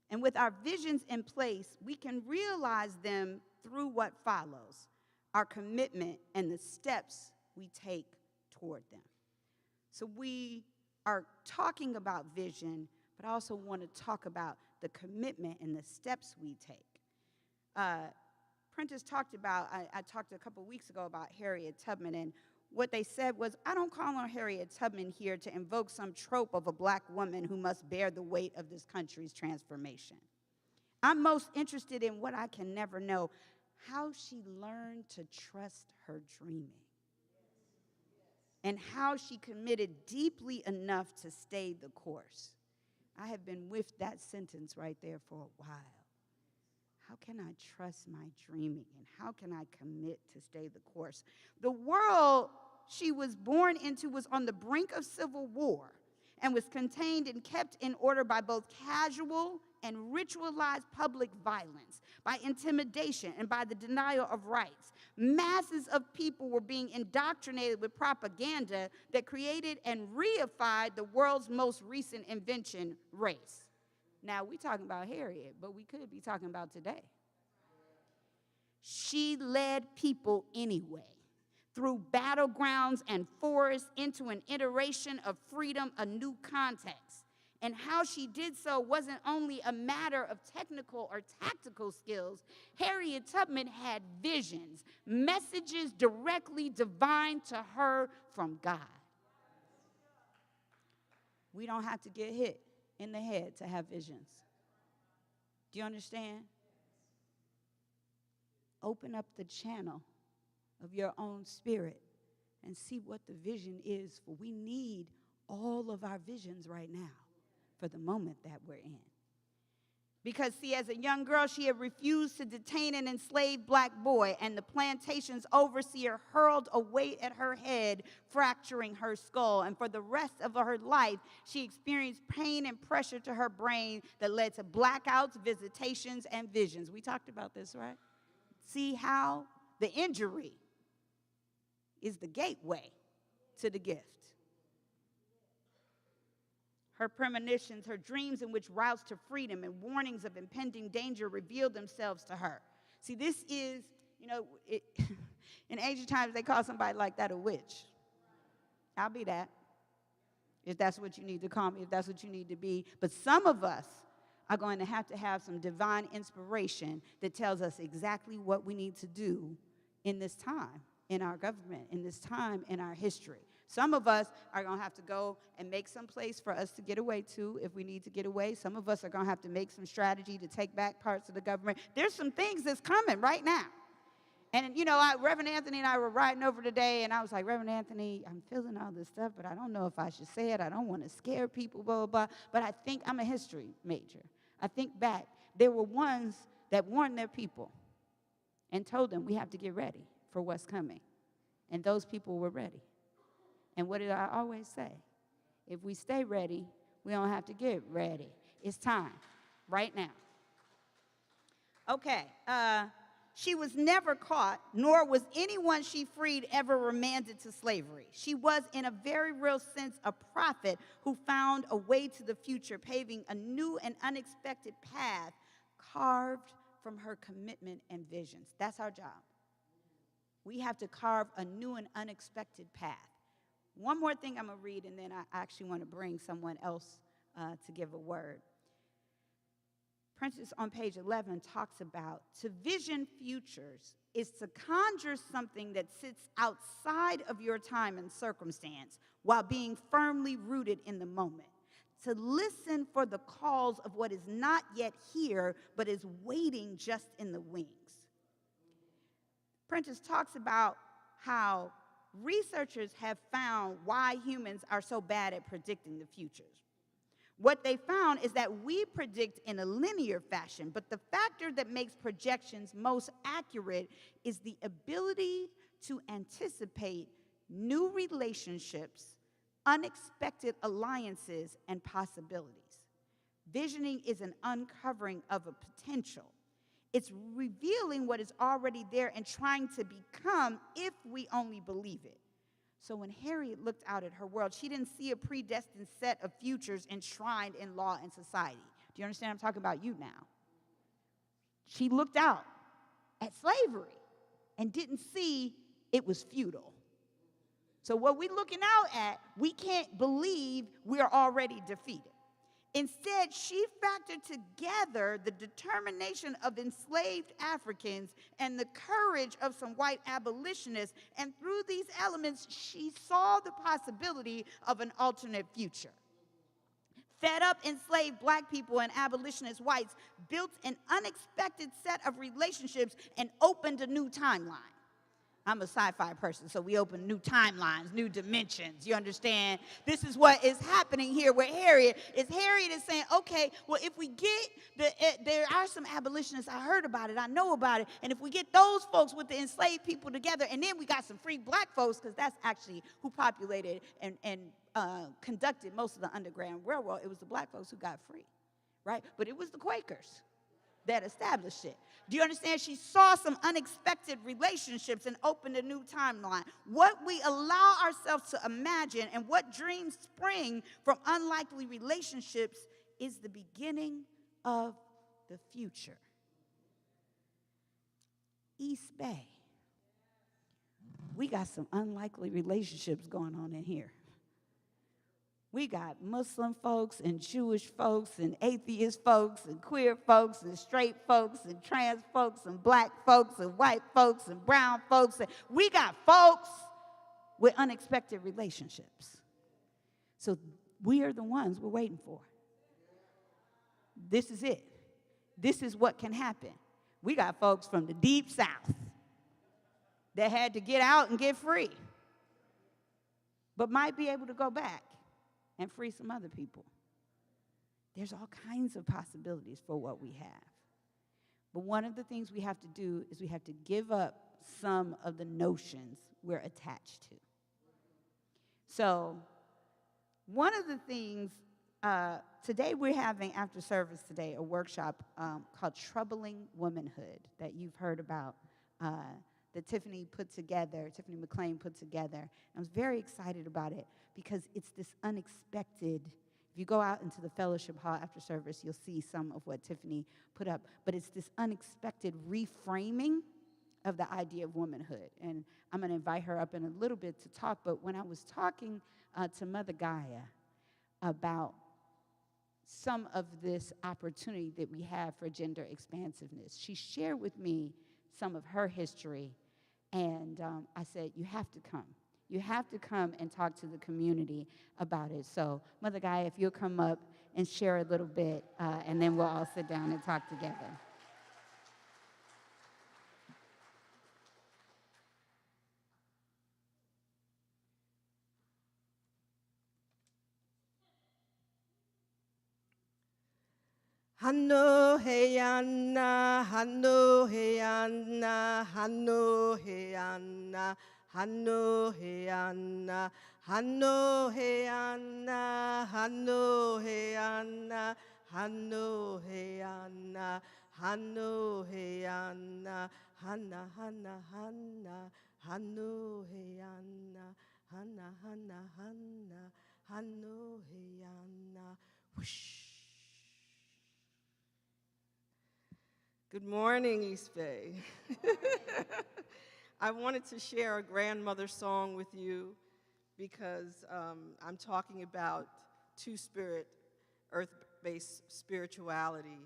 And with our visions in place, we can realize them through what follows, our commitment and the steps we take toward them. So we are talking about vision, but I also want to talk about the commitment and the steps we take. Prentice talked about, I talked a couple weeks ago about Harriet Tubman, and what they said was, I don't call on Harriet Tubman here to invoke some trope of a black woman who must bear the weight of this country's transformation. I'm most interested in what I can never know, how she learned to trust her dreaming, and how she committed deeply enough to stay the course. I have been with that sentence right there for a while. How can I trust my dreaming, and how can I commit to stay the course? The world she was born into was on the brink of civil war and was contained and kept in order by both casual and ritualized public violence, by intimidation, and by the denial of rights. Masses of people were being indoctrinated with propaganda that created and reified the world's most recent invention, race. Now, we're talking about Harriet, but we could be talking about today. She led people anyway, through battlegrounds and forests, into an iteration of freedom, a new context. And how she did so wasn't only a matter of technical or tactical skills. Harriet Tubman had visions, messages directly divine to her from God. We don't have to get hit in the head to have visions. Do you understand? Open up the channel of your own spirit and see what the vision is, for we need all of our visions right now for the moment that we're in. Because, see, as a young girl, she had refused to detain an enslaved black boy, and the plantation's overseer hurled a weight at her head, fracturing her skull. And for the rest of her life, she experienced pain and pressure to her brain that led to blackouts, visitations, and visions. We talked about this, right? See how the injury is the gateway to the gift. Her premonitions, her dreams in which routes to freedom and warnings of impending danger revealed themselves to her. See, this is, in ancient times, they call somebody like that a witch. I'll be that, if that's what you need to call me, if that's what you need to be. But some of us are going to have some divine inspiration that tells us exactly what we need to do in this time, in our government, in this time, in our history. Some of us are going to have to go and make some place for us to get away to if we need to get away. Some of us are going to have to make some strategy to take back parts of the government. There's some things that's coming right now. And, Reverend Anthony and I were riding over today, and I was like, Reverend Anthony, I'm feeling all this stuff, but I don't know if I should say it. I don't want to scare people, blah, blah, blah. But I think I'm a history major. I think back. There were ones that warned their people and told them we have to get ready for what's coming. And those people were ready. And what did I always say? If we stay ready, we don't have to get ready. It's time, right now. Okay, she was never caught, nor was anyone she freed ever remanded to slavery. She was, in a very real sense, a prophet who found a way to the future, paving a new and unexpected path carved from her commitment and visions. That's our job. We have to carve a new and unexpected path. One more thing I'm going to read, and then I actually want to bring someone else to give a word. Prentice on page 11 talks about to vision futures is to conjure something that sits outside of your time and circumstance while being firmly rooted in the moment. To listen for the calls of what is not yet here, but is waiting just in the wings. Prentice talks about how researchers have found why humans are so bad at predicting the futures. What they found is that we predict in a linear fashion, but the factor that makes projections most accurate is the ability to anticipate new relationships, unexpected alliances, and possibilities. Visioning is an uncovering of a potential. It's revealing what is already there and trying to become if we only believe it. So when Harriet looked out at her world, she didn't see a predestined set of futures enshrined in law and society. Do you understand? I'm talking about you now. She looked out at slavery and didn't see it was futile. So what we're looking out at, we can't believe we're already defeated. Instead, she factored together the determination of enslaved Africans and the courage of some white abolitionists, and through these elements, she saw the possibility of an alternate future. Fed up enslaved black people and abolitionist whites built an unexpected set of relationships and opened a new timeline. I'm a sci-fi person, so we open new timelines, new dimensions. You understand? This is what is happening here with Harriet. Harriet is saying, okay, well, if we get there are some abolitionists, I heard about it, I know about it, and if we get those folks with the enslaved people together, and then we got some free black folks, because that's actually who populated and conducted most of the Underground Railroad. It was the black folks who got free, right? But it was the Quakers that established it. Do you understand? She saw some unexpected relationships and opened a new timeline. What we allow ourselves to imagine and what dreams spring from unlikely relationships is the beginning of the future. East Bay. We got some unlikely relationships going on in here. We got Muslim folks and Jewish folks and atheist folks and queer folks and straight folks and trans folks and black folks and white folks and brown folks. And we got folks with unexpected relationships. So we are the ones we're waiting for. This is it. This is what can happen. We got folks from the deep south that had to get out and get free, but might be able to go back and free some other people. There's all kinds of possibilities for what we have. But one of the things we have to do is we have to give up some of the notions we're attached to. So one of the things, today we're having, after service today, a workshop called Troubling Womanhood that you've heard about, that Tiffany McLean put together. I was very excited about it because it's this unexpected. If you go out into the fellowship hall after service, you'll see some of what Tiffany put up. But it's this unexpected reframing of the idea of womanhood. And I'm going to invite her up in a little bit to talk. But when I was talking to Mother Gaia about some of this opportunity that we have for gender expansiveness, she shared with me some of her history. And I said, you have to come. You have to come and talk to the community about it. So, Mother Gaia, if you'll come up and share a little bit, and then we'll all sit down and talk together. Hanno he Anna, Hanno he Anna, Hanno he Anna, Hanno he Anna, Hanno he Anna, Hanno he Anna, Hanno he Anna, Hanno he Anna, Hanna, Hanna, Hanna, Hanno he Anna, Hanna, Hanna, Hanna, Hanno he Anna. Whoosh. Good morning, East Bay. I wanted to share a grandmother song with you because I'm talking about Two-Spirit earth-based spirituality.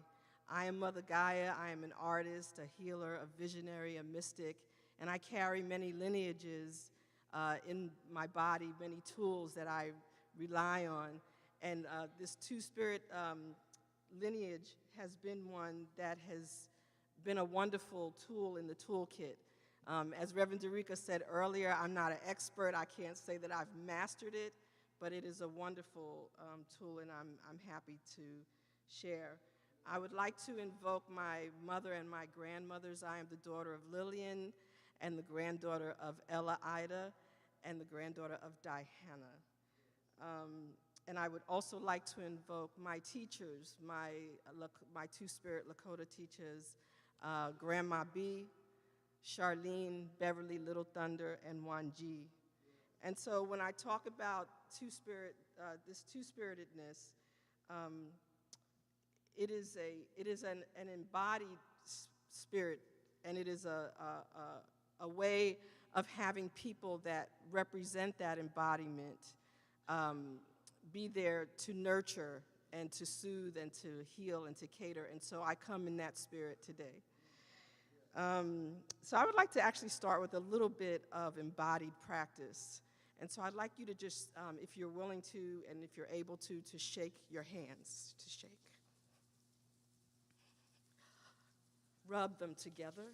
I am Mother Gaia. I am an artist, a healer, a visionary, a mystic, and I carry many lineages in my body, many tools that I rely on. And this two-spirit lineage has been one that has been a wonderful tool in the toolkit. As Reverend Dereca said earlier, I'm not an expert. I can't say that I've mastered it, but it is a wonderful tool, and I'm happy to share. I would like to invoke my mother and my grandmothers. I am the daughter of Lillian and the granddaughter of Ella Ida and the granddaughter of Diana. And I would also like to invoke my teachers, my two-spirit Lakota teachers, Grandma B, Charlene, Beverly, Little Thunder, and Wanji. And so when I talk about two-spirit, this two-spiritedness, it is an embodied spirit, and it is a way of having people that represent that embodiment be there to nurture and to soothe and to heal and to cater. And so I come in that spirit today. So I would like to actually start with a little bit of embodied practice. And so I'd like you to just, if you're willing to and if you're able to shake your hands, to shake. Rub them together.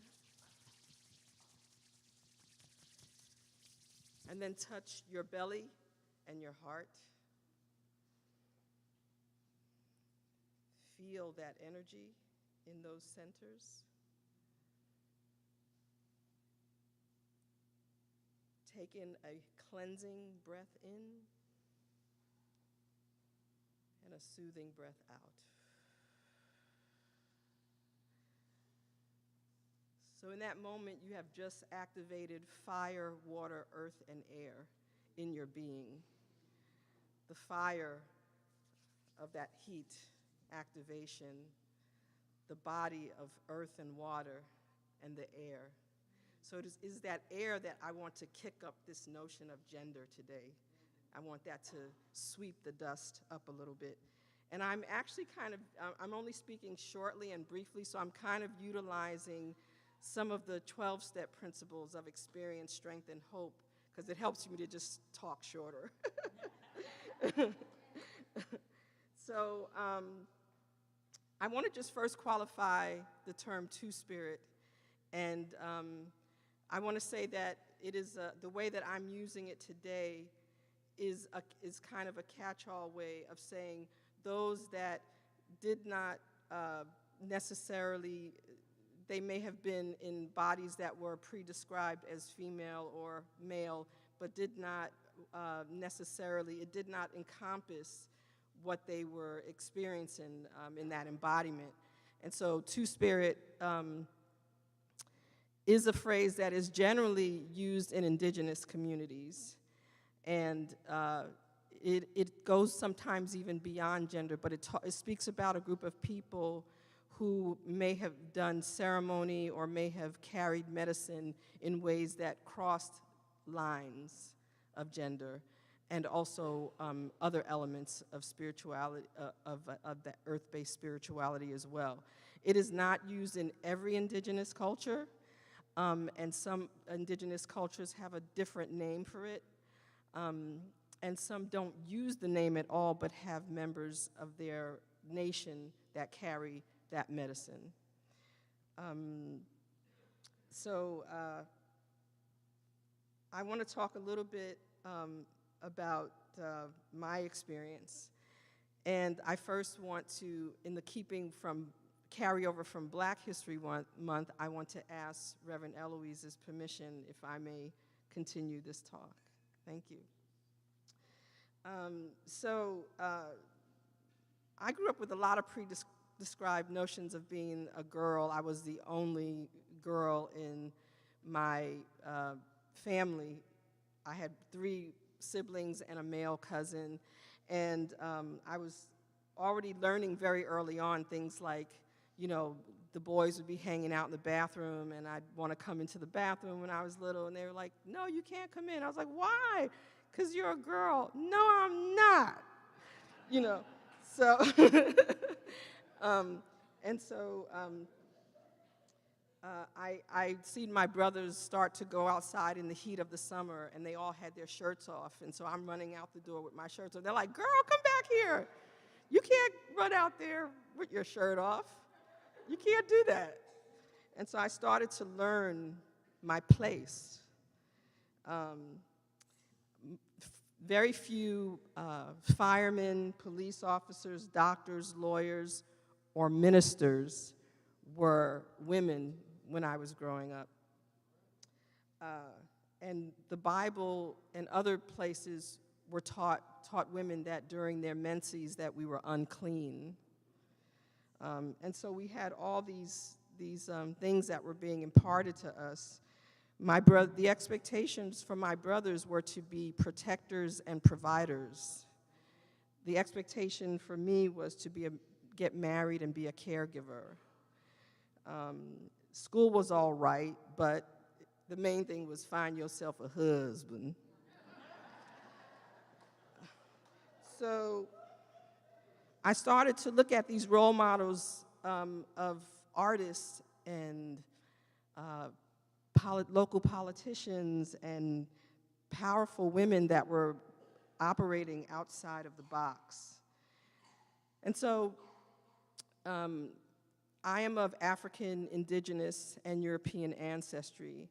And then touch your belly and your heart. Feel that energy in those centers. Take in a cleansing breath in and a soothing breath out. So in that moment, you have just activated fire, water, earth, and air in your being. The fire of that heat activation, the body of earth and water, and the air. So it is that air that I want to kick up this notion of gender today. I want that to sweep the dust up a little bit. And I'm actually I'm only speaking shortly and briefly, so I'm kind of utilizing some of the 12-step principles of experience, strength, and hope, because it helps me to just talk shorter. So I want to just first qualify the term two-spirit, and I want to say that it is the way that I'm using it today is kind of a catch-all way of saying those that did not necessarily, they may have been in bodies that were pre-described as female or male, but did not necessarily, it did not encompass what they were experiencing in that embodiment. And so two-spirit is a phrase that is generally used in indigenous communities. And it goes sometimes even beyond gender, but it speaks about a group of people who may have done ceremony or may have carried medicine in ways that crossed lines of gender, and also other elements of spirituality, of the earth-based spirituality as well. It is not used in every indigenous culture, and some indigenous cultures have a different name for it, and some don't use the name at all, but have members of their nation that carry that medicine. So I want to talk a little bit about my experience. And I first want to, in the keeping from carryover from Black History Month, I want to ask Reverend Eloise's permission if I may continue this talk. Thank you. I grew up with a lot of described notions of being a girl. I was the only girl in my family. I had 3 siblings and a male cousin, and I was already learning very early on things like, you know, the boys would be hanging out in the bathroom, and I'd want to come into the bathroom when I was little, and they were like, no, you can't come in. I was like, why? Because you're a girl. No, I'm not. You know. So, um, and so I'd seen my brothers start to go outside in the heat of the summer, and they all had their shirts off. And so I'm running out the door with my shirts off. They're like, girl, come back here. You can't run out there with your shirt off. You can't do that. And so I started to learn my place. Very few firemen, police officers, doctors, lawyers, or ministers were women when I was growing up. And the Bible and other places were taught women that during their menses that we were unclean. And so we had all these things that were being imparted to us. The expectations for my brothers were to be protectors and providers. The expectation for me was to get married and be a caregiver. School was all right, but the main thing was find yourself a husband. So I started to look at these role models of artists and local politicians and powerful women that were operating outside of the box. And so I am of African, indigenous, and European ancestry.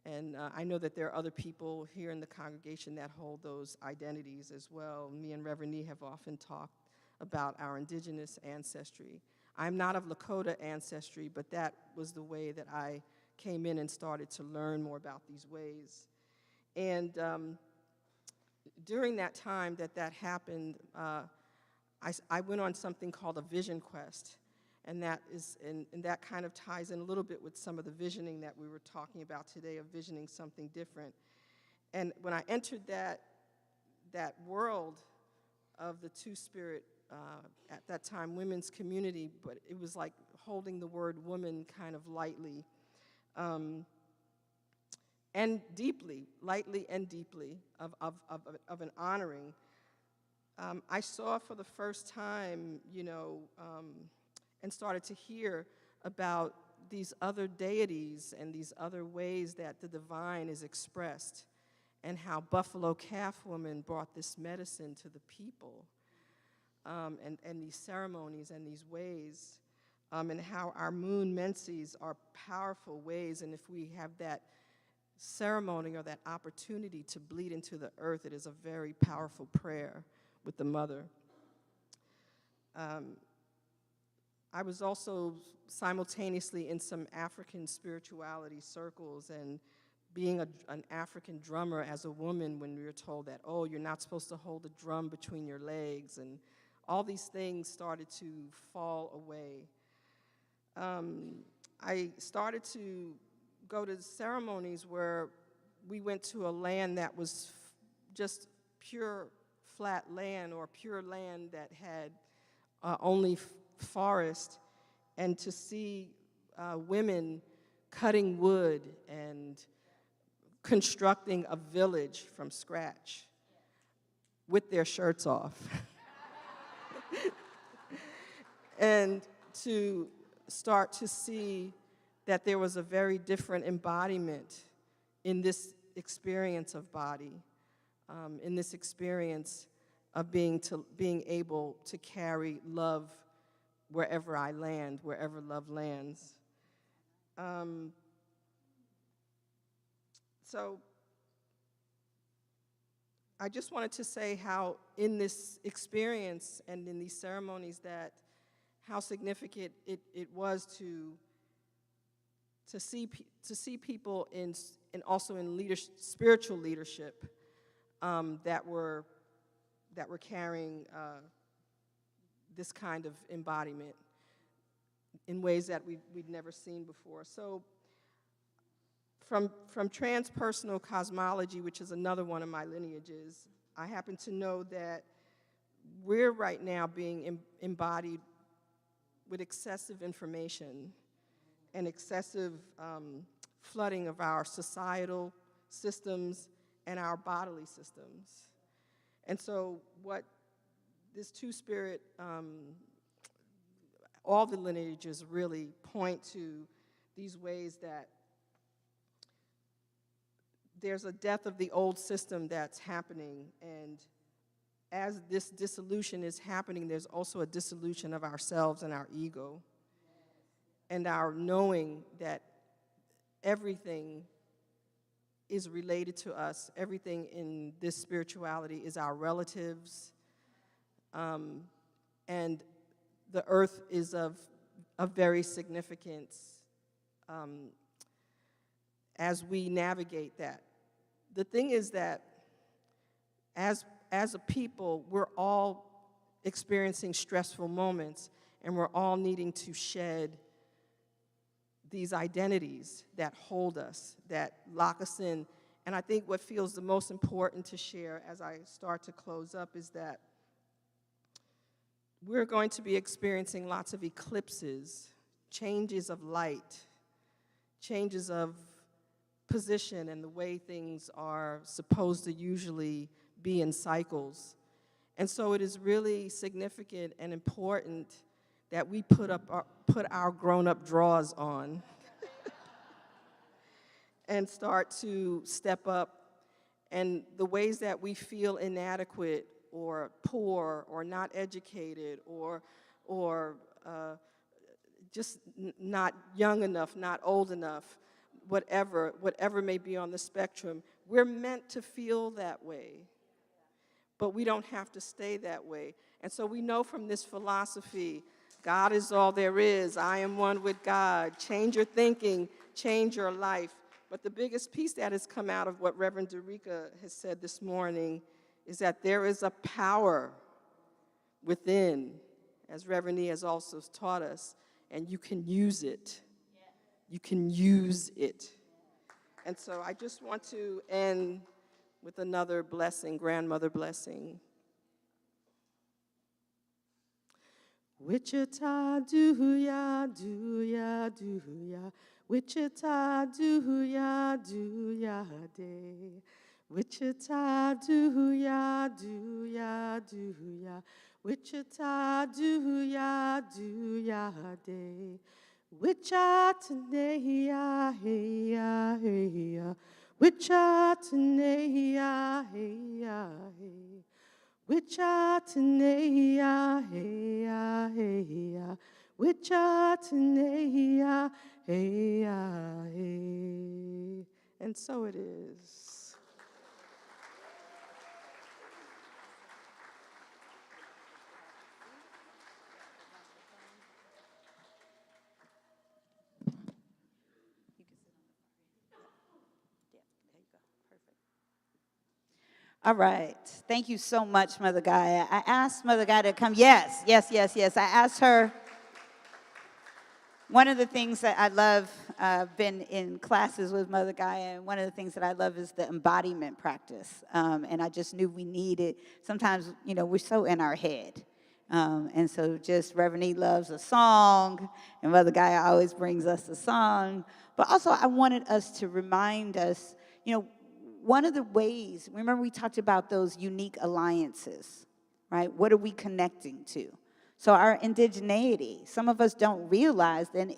And I know that there are other people here in the congregation that hold those identities as well. Me and Reverend Nee have often talked about our indigenous ancestry. I'm not of Lakota ancestry, but that was the way that I came in and started to learn more about these ways. And during that time that happened, I went on something called a vision quest. And that kind of ties in a little bit with some of the visioning that we were talking about today, of visioning something different. And when I entered that world of the Two-Spirit, at that time, women's community, but it was like holding the word woman kind of lightly, and deeply, lightly and deeply, of an honoring. I saw for the first time, and started to hear about these other deities and these other ways that the divine is expressed, and how Buffalo Calf Woman brought this medicine to the people, and these ceremonies and these ways, and how our moon menses are powerful ways, and if we have that ceremony or that opportunity to bleed into the earth, it is a very powerful prayer with the mother. I was also simultaneously in some African spirituality circles, and being an African drummer as a woman, when we were told that, oh, you're not supposed to hold a drum between your legs, and all these things started to fall away. I started to go to ceremonies where we went to a land that was just pure flat land, or pure land that had only forest, and to see women cutting wood and constructing a village from scratch with their shirts off. And to start to see that there was a very different embodiment in this experience of body, in this experience of being able to carry love wherever I land, wherever love lands. So I just wanted to say how in this experience and in these ceremonies, that how significant it was to see people and also in spiritual leadership that were carrying this kind of embodiment in ways that we'd never seen before. So from transpersonal cosmology, which is another one of my lineages, I happen to know that we're right now being embodied with excessive information and excessive flooding of our societal systems and our bodily systems. And so what this two-spirit, all the lineages really point to these ways that there's a death of the old system that's happening, and as this dissolution is happening, there's also a dissolution of ourselves and our ego, and our knowing that everything is related to us. Everything in this spirituality is our relatives, and the earth is of very significance as we navigate that. The thing is that as a people, we're all experiencing stressful moments, and we're all needing to shed these identities that hold us, that lock us in. And I think what feels the most important to share as I start to close up is that we're going to be experiencing lots of eclipses, changes of light, changes of position and the way things are supposed to usually be in cycles. And so it is really significant and important that we put our grown-up drawers on and start to step up. And the ways that we feel inadequate or poor or not educated or just not young enough, not old enough, whatever may be on the spectrum, we're meant to feel that way. But we don't have to stay that way. And so we know from this philosophy, God is all there is. I am one with God. Change your thinking, change your life. But the biggest piece that has come out of what Reverend Dereca has said this morning is that there is a power within, as Reverend E has also taught us, and you can use it. You can use it. And so I just want to end with another blessing, grandmother blessing. Wichita do ya, do ya, do ya. Wichita do ya day. Wichita do ya, do ya, do ya. Wichita do ya day. Wichita hey ya, hey ya, hey ya. Wichita hey ya, hey ya, hey. Wichita hey ya, hey ya, hey ya. Wichita hey ya, hey ya, hey. And so it is. All right. Thank you so much, Mother Gaia. I asked Mother Gaia to come. Yes. I asked her. One of the things that I love, been in classes with Mother Gaia, and one of the things that I love is the embodiment practice. And I just knew we needed, sometimes, we're so in our head. And so just Reverend E loves a song, and Mother Gaia always brings us a song. But also I wanted us to remind us, one of the ways, remember we talked about those unique alliances, right? What are we connecting to? So our indigeneity, some of us don't realize that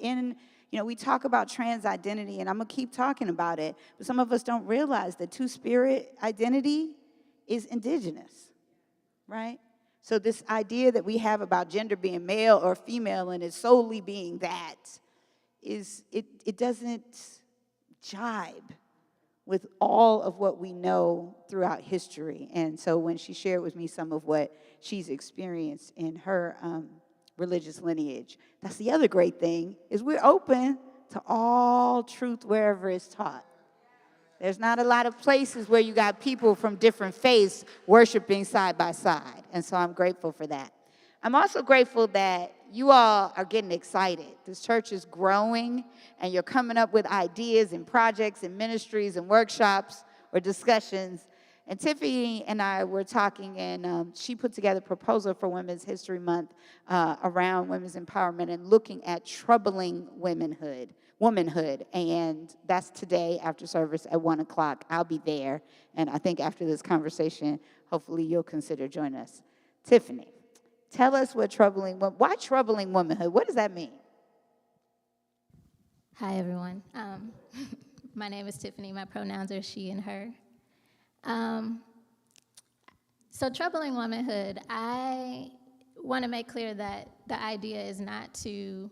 we talk about trans identity, and I'm going to keep talking about it, but some of us don't realize that two-spirit identity is indigenous, right? So this idea that we have about gender being male or female and it solely being that it doesn't jibe with all of what we know throughout history. And so when she shared with me some of what she's experienced in her religious lineage, that's the other great thing, is we're open to all truth wherever it's taught. There's not a lot of places where you got people from different faiths worshiping side by side. And so I'm grateful for that. I'm also grateful that you all are getting excited. This church is growing, and you're coming up with ideas and projects and ministries and workshops or discussions. And Tiffany and I were talking, and she put together a proposal for Women's History Month around women's empowerment and looking at troubling womanhood. And that's today after service at 1 o'clock. I'll be there, and I think after this conversation, hopefully you'll consider joining us. Tiffany. Tell us why troubling womanhood? What does that mean? Hi, everyone. My name is Tiffany. My pronouns are she and her. So troubling womanhood, I want to make clear that the idea is not to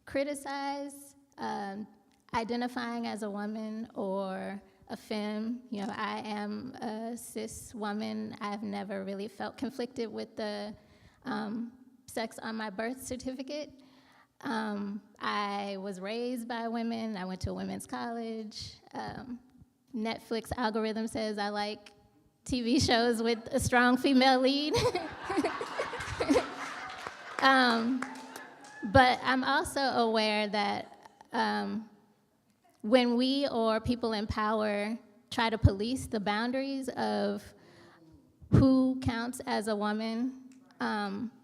criticize identifying as a woman or a femme. You know, I am a cis woman. I've never really felt conflicted with the sex on my birth certificate. I was raised by women. I went to a women's college. Netflix algorithm says I like TV shows with a strong female lead. But I'm also aware that when we or people in power try to police the boundaries of who counts as a woman,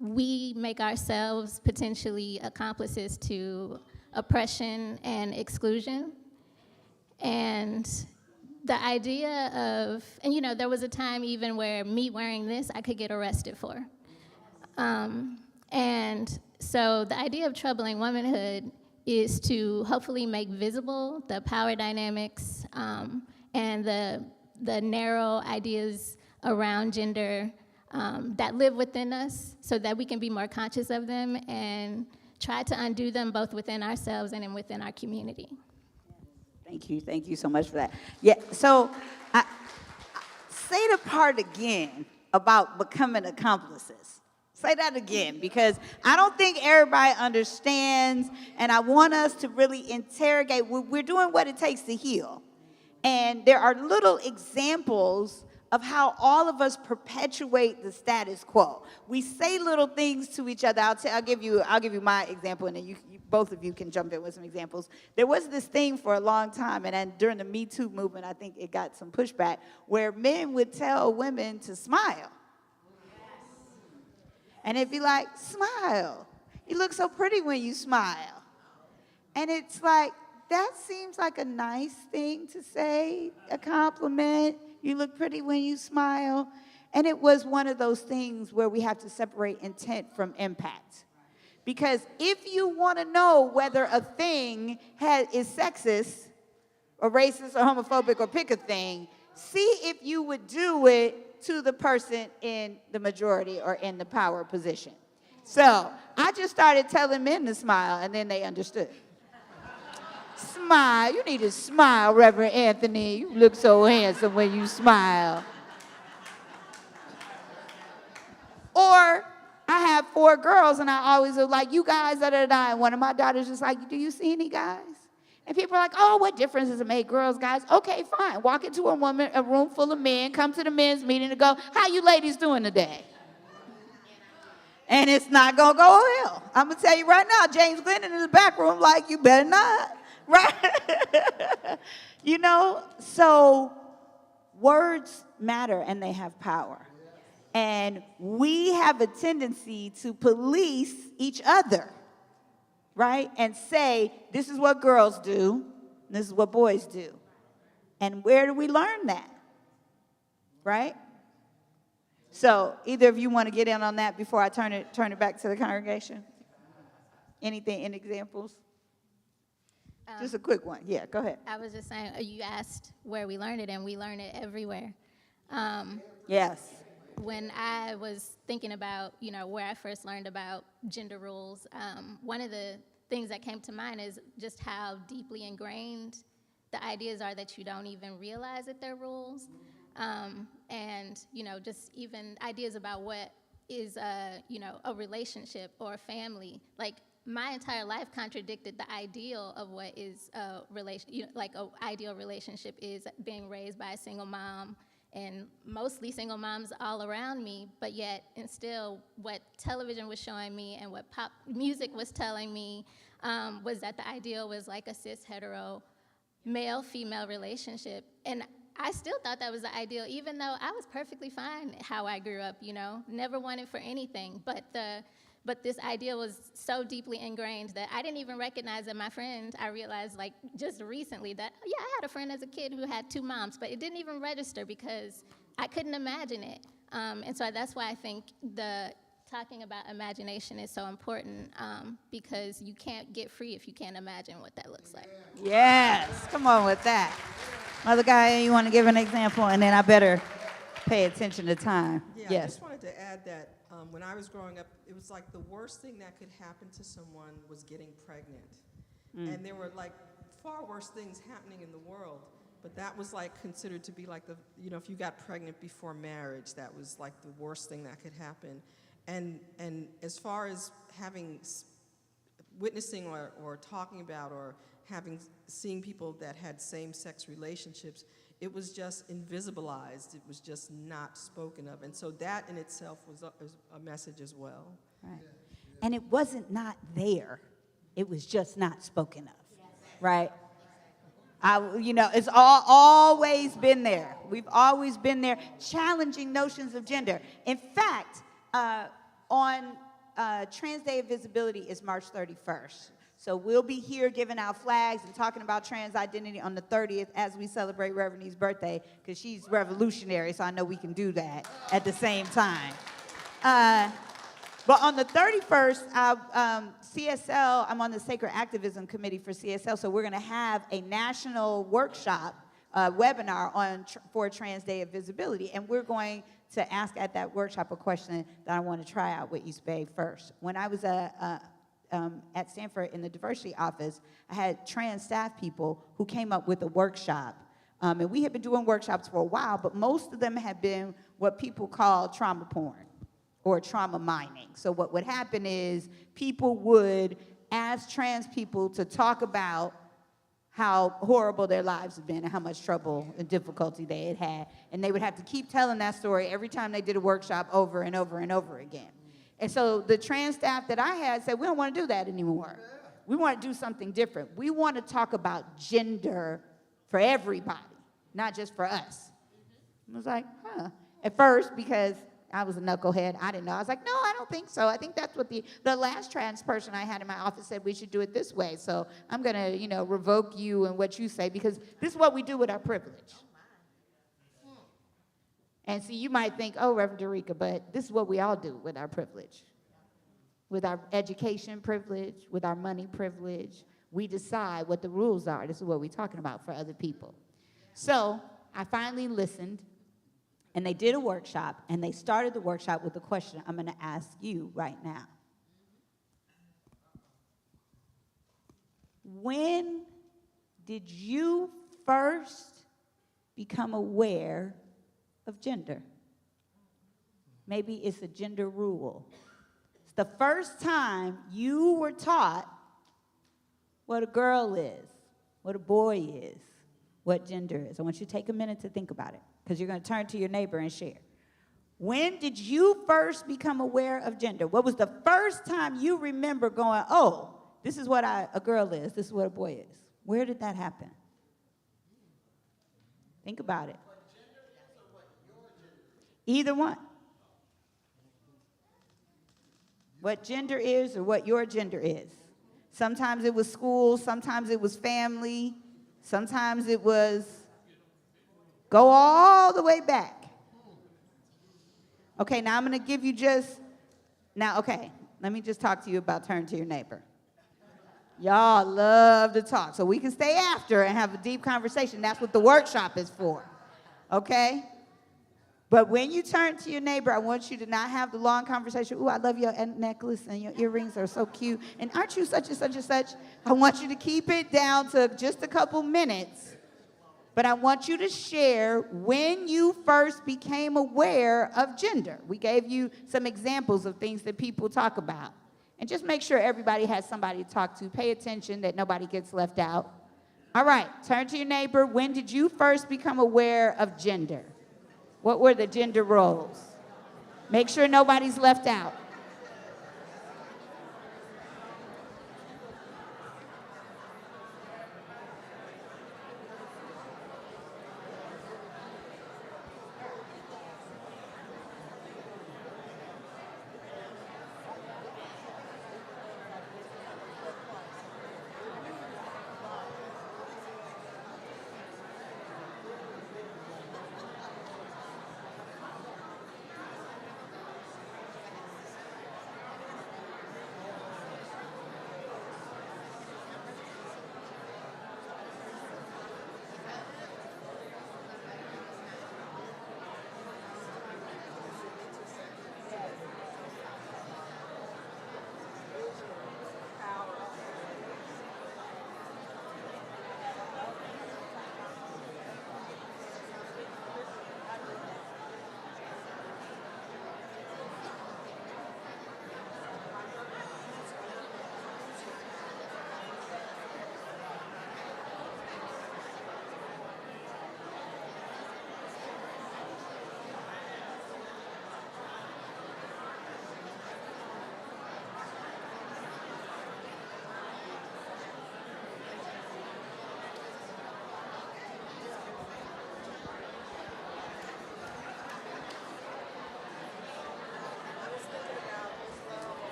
we make ourselves potentially accomplices to oppression and exclusion. And the idea of, and you know, there was a time even where me wearing this, I could get arrested for. And so the idea of troubling womanhood is to hopefully make visible the power dynamics and the narrow ideas around gender that live within us so that we can be more conscious of them and try to undo them both within ourselves and within our community. Thank you so much for that. Yeah, so say the part again about becoming accomplices. Say that again, because I don't think everybody understands, and I want us to really interrogate. We're doing what it takes to heal. And there are little examples of how all of us perpetuate the status quo. We say little things to each other. I'll give you my example, and then you both of you can jump in with some examples. There was this thing for a long time, and then during the Me Too movement, I think it got some pushback, where men would tell women to smile. And it'd be like, smile. You look so pretty when you smile. And it's like, that seems like a nice thing to say, a compliment. You look pretty when you smile. And it was one of those things where we have to separate intent from impact. Because if you want to know whether a thing is sexist or racist or homophobic or pick a thing, see if you would do it to the person in the majority or in the power position. So I just started telling men to smile, and then they understood. Smile. You need to smile, Reverend Anthony. You look so handsome when you smile. Or I have 4 girls, and I always are like, you guys, da-da-da. And one of my daughters is like, do you see any guys? And people are like, oh, what difference does it make, girls, guys? Okay, fine. Walk into a room full of men, come to the men's meeting and go, how you ladies doing today? And it's not going to go well. I'm going to tell you right now, James Glennon in the back room like, you better not, right? You know, so words matter and they have power. And we have a tendency to police each other, right? And say, this is what girls do, and this is what boys do. And where do we learn that, right? So either of you want to get in on that before I turn it back to the congregation? Anything, any examples? Just a quick one. Yeah, go ahead. I was just saying, you asked where we learn it, and we learn it everywhere. Yes. When I was thinking about, you know, where I first learned about gender roles, one of the things that came to mind is just how deeply ingrained the ideas are that you don't even realize that they're rules. And, you know, just even ideas about what is, you know, a relationship or a family. Like, my entire life contradicted the ideal of what is a relation, you know, like an ideal relationship is being raised by a single mom, and mostly single moms all around me, but yet, and still, what television was showing me and what pop music was telling me was that the ideal was like a cis hetero male-female relationship. And I still thought that was the ideal, even though I was perfectly fine how I grew up, you know, never wanted for anything. But this idea was so deeply ingrained that I didn't even recognize that my friend, I realized like just recently that, yeah, I had a friend as a kid who had 2 moms, but it didn't even register because I couldn't imagine it. And so that's why I think talking about imagination is so important, because you can't get free if you can't imagine what that looks like. Yes, come on with that. Mother Gaia, you want to give an example, and then I better pay attention to time. Yeah, I Yes. just wanted to add that when I was growing up, it was like the worst thing that could happen to someone was getting pregnant. And there were like far worse things happening in the world, but that was like considered to be like if you got pregnant before marriage, that was like the worst thing that could happen. And as far as witnessing or talking about or seeing people that had same-sex relationships, it was just invisibilized. It was just not spoken of. And so that in itself was a message as well. Right. And it wasn't not there. It was just not spoken of, right? It's always been there. We've always been there, challenging notions of gender. In fact, on Trans Day of Visibility is March 31st. So we'll be here giving out flags and talking about trans identity on the 30th as we celebrate Reverend E's birthday, because she's revolutionary, so I know we can do that at the same time. But on the 31st, CSL, I'm on the Sacred Activism Committee for CSL, so we're going to have a national workshop, webinar for Trans Day of Visibility, and we're going to ask at that workshop a question that I want to try out with East Bay first. When I was at Stanford in the diversity office, I had trans staff people who came up with a workshop. And we had been doing workshops for a while, but most of them had been what people call trauma porn or trauma mining. So what would happen is people would ask trans people to talk about how horrible their lives had been and how much trouble and difficulty they had had. And they would have to keep telling that story every time they did a workshop over and over and over again. And so the trans staff that I had said, we don't want to do that anymore. We want to do something different. We want to talk about gender for everybody, not just for us. I was like, huh. At first, because I was a knucklehead, I didn't know. I was like, no, I don't think so. I think that's what the last trans person I had in my office said we should do it this way. So I'm going to, revoke you and what you say, because this is what we do with our privilege. And so you might think, oh, Reverend Dereca, but this is what we all do with our privilege. With our education privilege, with our money privilege, we decide what the rules are. This is what we're talking about for other people. So I finally listened, and they did a workshop, and they started the workshop with a question I'm going to ask you right now. When did you first become aware of gender? Maybe it's a gender rule. It's the first time you were taught what a girl is, what a boy is, what gender is. I want you to take a minute to think about it, because you're going to turn to your neighbor and share. When did you first become aware of gender? What was the first time you remember going, oh, this is what a girl is, this is what a boy is? Where did that happen? Think about it. Either one. What gender is or what your gender is. Sometimes it was school, sometimes it was family, sometimes it was go all the way back. Okay, now I'm going to give you let me just talk to you about turn to your neighbor. Y'all love to talk, so we can stay after and have a deep conversation. That's what the workshop is for, okay? But when you turn to your neighbor, I want you to not have the long conversation. Ooh, I love your necklace and your earrings are so cute. And aren't you such and such and such? I want you to keep it down to just a couple minutes. But I want you to share when you first became aware of gender. We gave you some examples of things that people talk about. And just make sure everybody has somebody to talk to. Pay attention that nobody gets left out. All right, turn to your neighbor. When did you first become aware of gender? What were the gender roles? Make sure nobody's left out.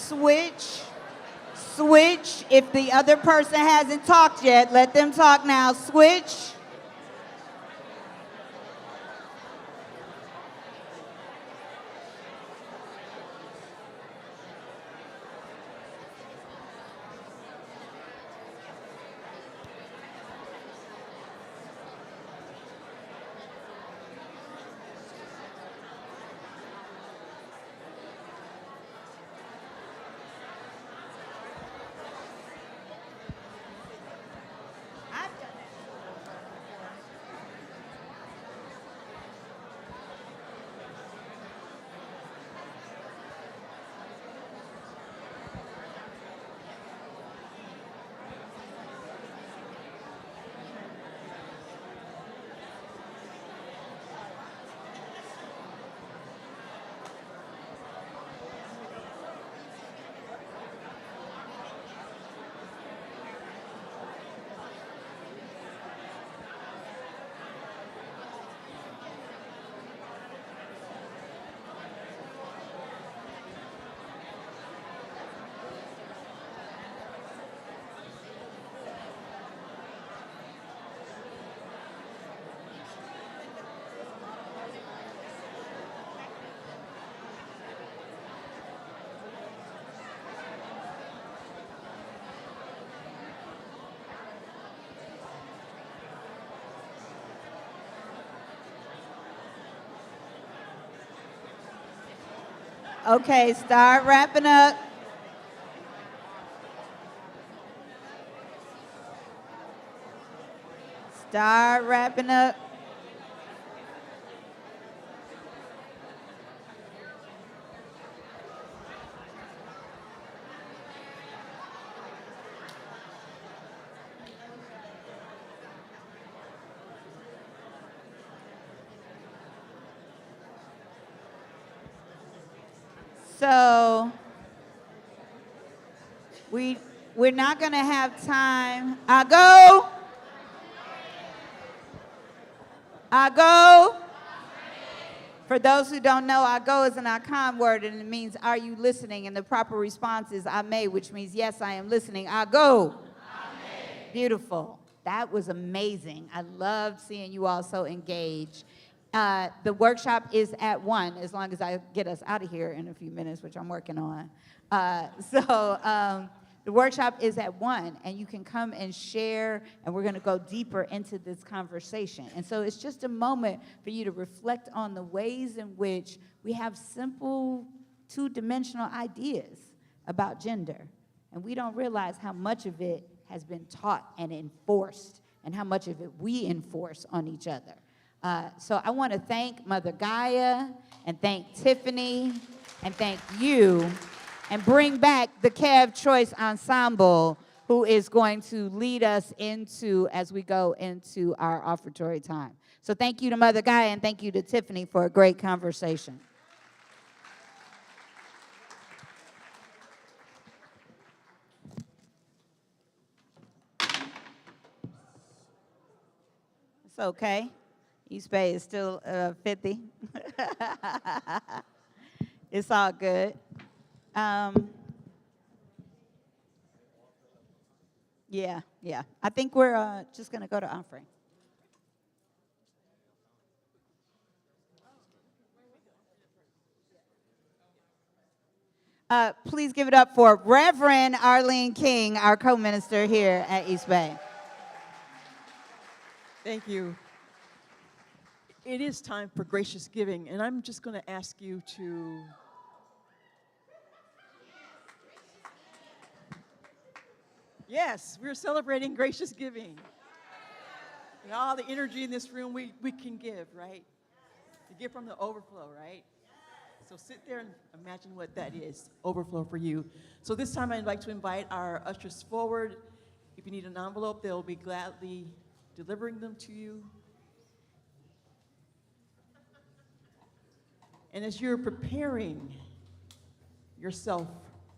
switch. Switch. If the other person hasn't talked yet, let them talk now. Switch. Okay, start wrapping up. Start wrapping up. So we're not going to have time. I go. For those who don't know, I go is an Akan word, and it means, are you listening? And the proper response is I may, which means, yes, I am listening. I go. Beautiful. That was amazing. I loved seeing you all so engaged. The workshop is at 1, as long as I get us out of here in a few minutes, which I'm working on. The workshop is at 1, and you can come and share, and we're going to go deeper into this conversation. And so it's just a moment for you to reflect on the ways in which we have simple, two-dimensional ideas about gender, and we don't realize how much of it has been taught and enforced, and how much of it we enforce on each other. So I want to thank Mother Gaia, and thank Tiffany, and thank you, and bring back the Kev Choice Ensemble, who is going to lead us into, as we go into our offertory time. So thank you to Mother Gaia, and thank you to Tiffany for a great conversation. It's okay. East Bay is still 50. It's all good. Yeah. I think we're just going to go to offering. Please give it up for Reverend Arlene King, our co-minister here at East Bay. Thank you. It is time for gracious giving, and I'm just going to ask you to yes, we're celebrating gracious giving. And all the energy in this room we can give, right? To give from the overflow, right? So sit there and imagine what that is, overflow for you. So this time I'd like to invite our ushers forward. If you need an envelope, they'll be gladly delivering them to you. And as you're preparing yourself,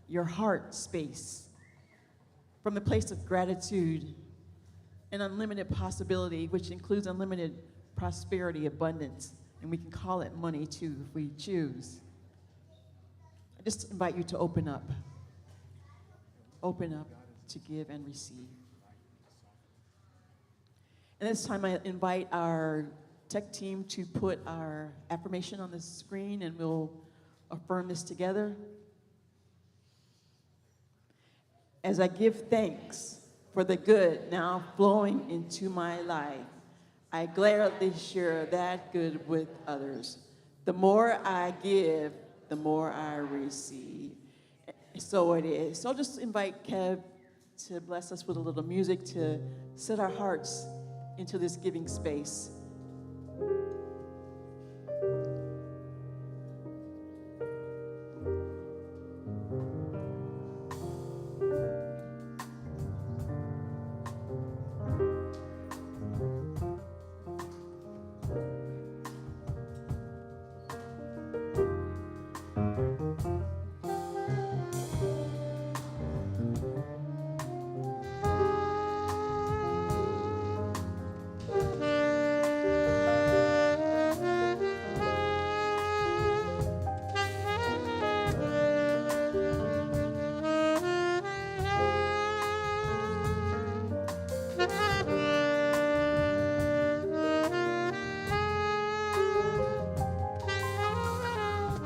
your heart space, from a place of gratitude and unlimited possibility, which includes unlimited prosperity, abundance, and we can call it money too if we choose. I just invite you to open up open up to give and receive. And this time I invite our tech team to put our affirmation on the screen, and we'll affirm this together. As I give thanks for the good now flowing into my life, I gladly share that good with others. The more I give, the more I receive. So it is. So I'll just invite Kev to bless us with a little music to set our hearts into this giving space.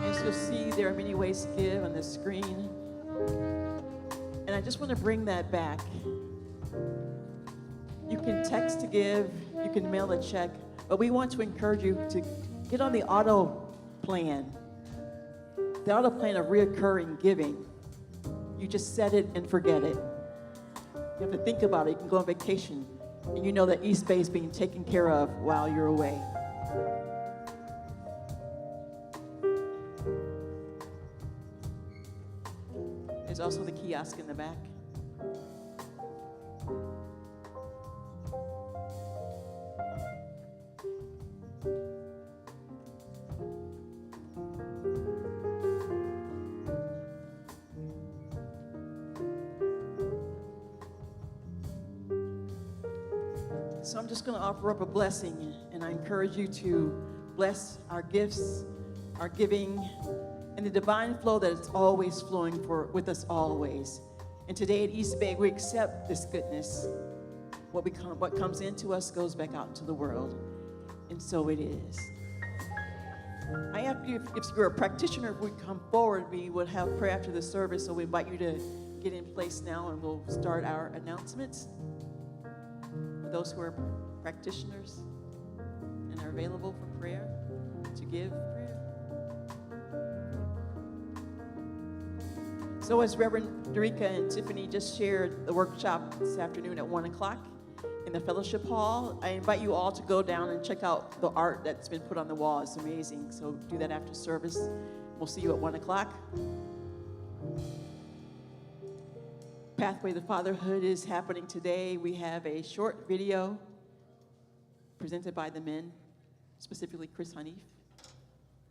As you'll see, there are many ways to give on the screen. And I just want to bring that back. You can text to give, you can mail a check, but we want to encourage you to get on the auto plan. The auto plan of reoccurring giving. You just set it and forget it. You have to think about it. You can go on vacation, and you know that East Bay is being taken care of while you're away. There's also the kiosk in the back. So I'm just going to offer up a blessing, and I encourage you to bless our gifts, our giving, and the divine flow that is always flowing with us always. And today at East Bay, we accept this goodness. What comes into us goes back out into the world. And so it is. I ask you, if you're a practitioner, if we come forward, we would have prayer after the service. So we invite you to get in place now, and we'll start our announcements. For those who are practitioners and are available for prayer, to give prayer. So as Reverend Dereca and Tiffany just shared the workshop this afternoon at 1 o'clock in the fellowship hall, I invite you all to go down and check out the art that's been put on the wall. It's amazing. So do that after service. We'll see you at 1 o'clock. Pathway to Fatherhood is happening today. We have a short video presented by the men, specifically Chris Hanif.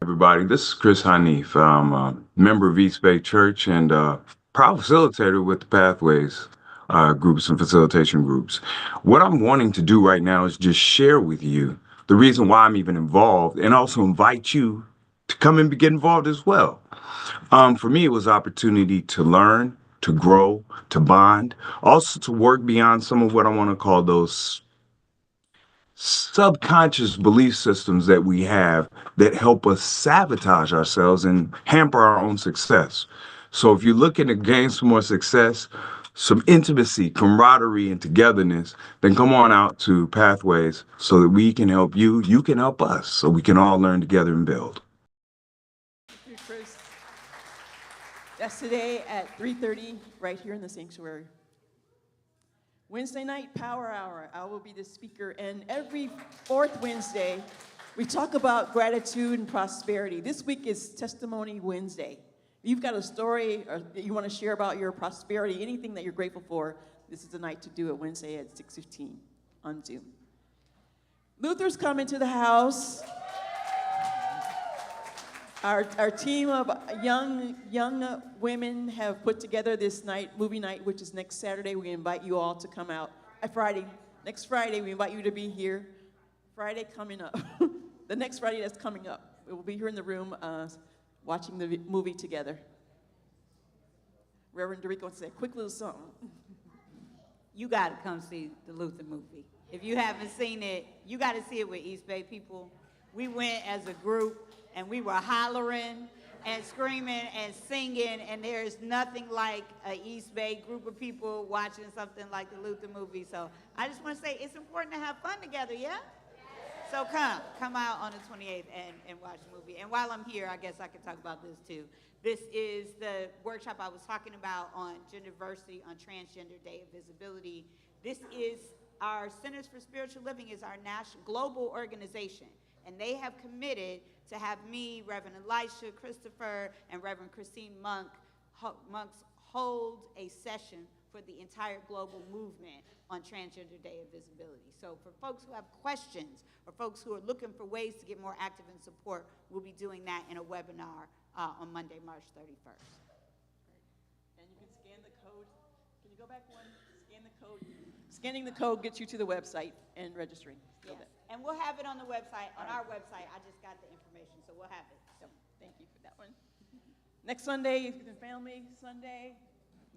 Everybody, this is Chris Hanif. I'm a member of East Bay Church and proud facilitator with the Pathways groups and facilitation groups. What I'm wanting to do right now is just share with you the reason why I'm even involved, and also invite you to come and get involved as well. For me, it was an opportunity to learn, to grow, to bond, also to work beyond some of what I want to call those subconscious belief systems that we have that help us sabotage ourselves and hamper our own success. So if you're looking to gain some more success, some intimacy, camaraderie, and togetherness, then come on out to Pathways so that we can help you, you can help us, so we can all learn together and build. Thank you, Chris. That's today at 3:30 right here in the sanctuary. Wednesday night, Power Hour. I will be the speaker. And every fourth Wednesday, we talk about gratitude and prosperity. This week is Testimony Wednesday. If you've got a story or that you want to share about your prosperity, anything that you're grateful for, this is the night to do it, Wednesday at 6:15 on Zoom. Luther's coming to the house. Our team of young women have put together this movie night, which is next Saturday. We invite you all to come out. Next Friday, we invite you to be here. Friday coming up. The next Friday that's coming up. We will be here in the room watching the movie together. Reverend Dereca wants to say a quick little something. You got to come see the Luther movie. If you haven't seen it, you got to see it with East Bay people. We went as a group, and we were hollering and screaming and singing, and there is nothing like an East Bay group of people watching something like the Luther movie. So I just want to say it's important to have fun together, yeah? So come out on the 28th and watch the movie. And while I'm here, I guess I can talk about this too. This is the workshop I was talking about on gender diversity, on Transgender Day of Visibility. This is our Centers for Spiritual Living is our national global organization, and they have committed to have me, Reverend Elisha Christopher, and Reverend Christine Monks hold a session for the entire global movement on Transgender Day of Visibility. So for folks who have questions or folks who are looking for ways to get more active and support, we'll be doing that in a webinar on Monday, March 31st. And you can scan the code. Can you go back one? Scan the code. Scanning the code gets you to the website and registering. Yes. And we'll have it on the website, on our website. I just got the information, so we'll have it. So thank you for that one. Next Sunday, Youth and Family Sunday.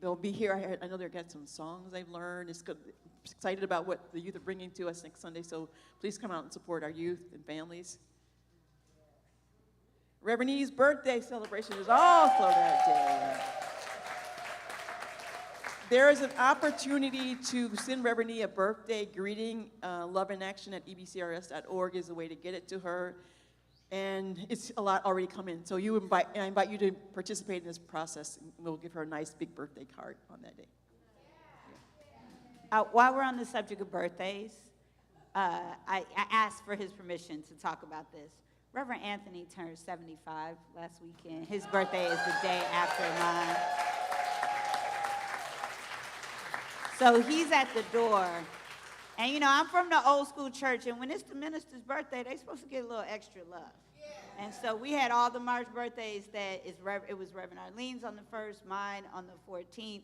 They'll be here. I know they've got some songs they've learned. It's good. I'm excited about what the youth are bringing to us next Sunday, so please come out and support our youth and families. Reverend E's birthday celebration is also that day. There is an opportunity to send Reverend E a birthday greeting. Love in Action at ebcrs.org is a way to get it to her. And it's a lot already come in. So I invite you to participate in this process, and we'll give her a nice big birthday card on that day. While we're on the subject of birthdays, I asked for his permission to talk about this. Reverend Anthony turned 75 last weekend. His birthday is the day after mine. So he's at the door. And you know, I'm from the old school church, and when it's the minister's birthday, they're supposed to get a little extra love. Yeah. And so we had all the March birthdays it was Reverend Arlene's on the 1st, mine on the 14th,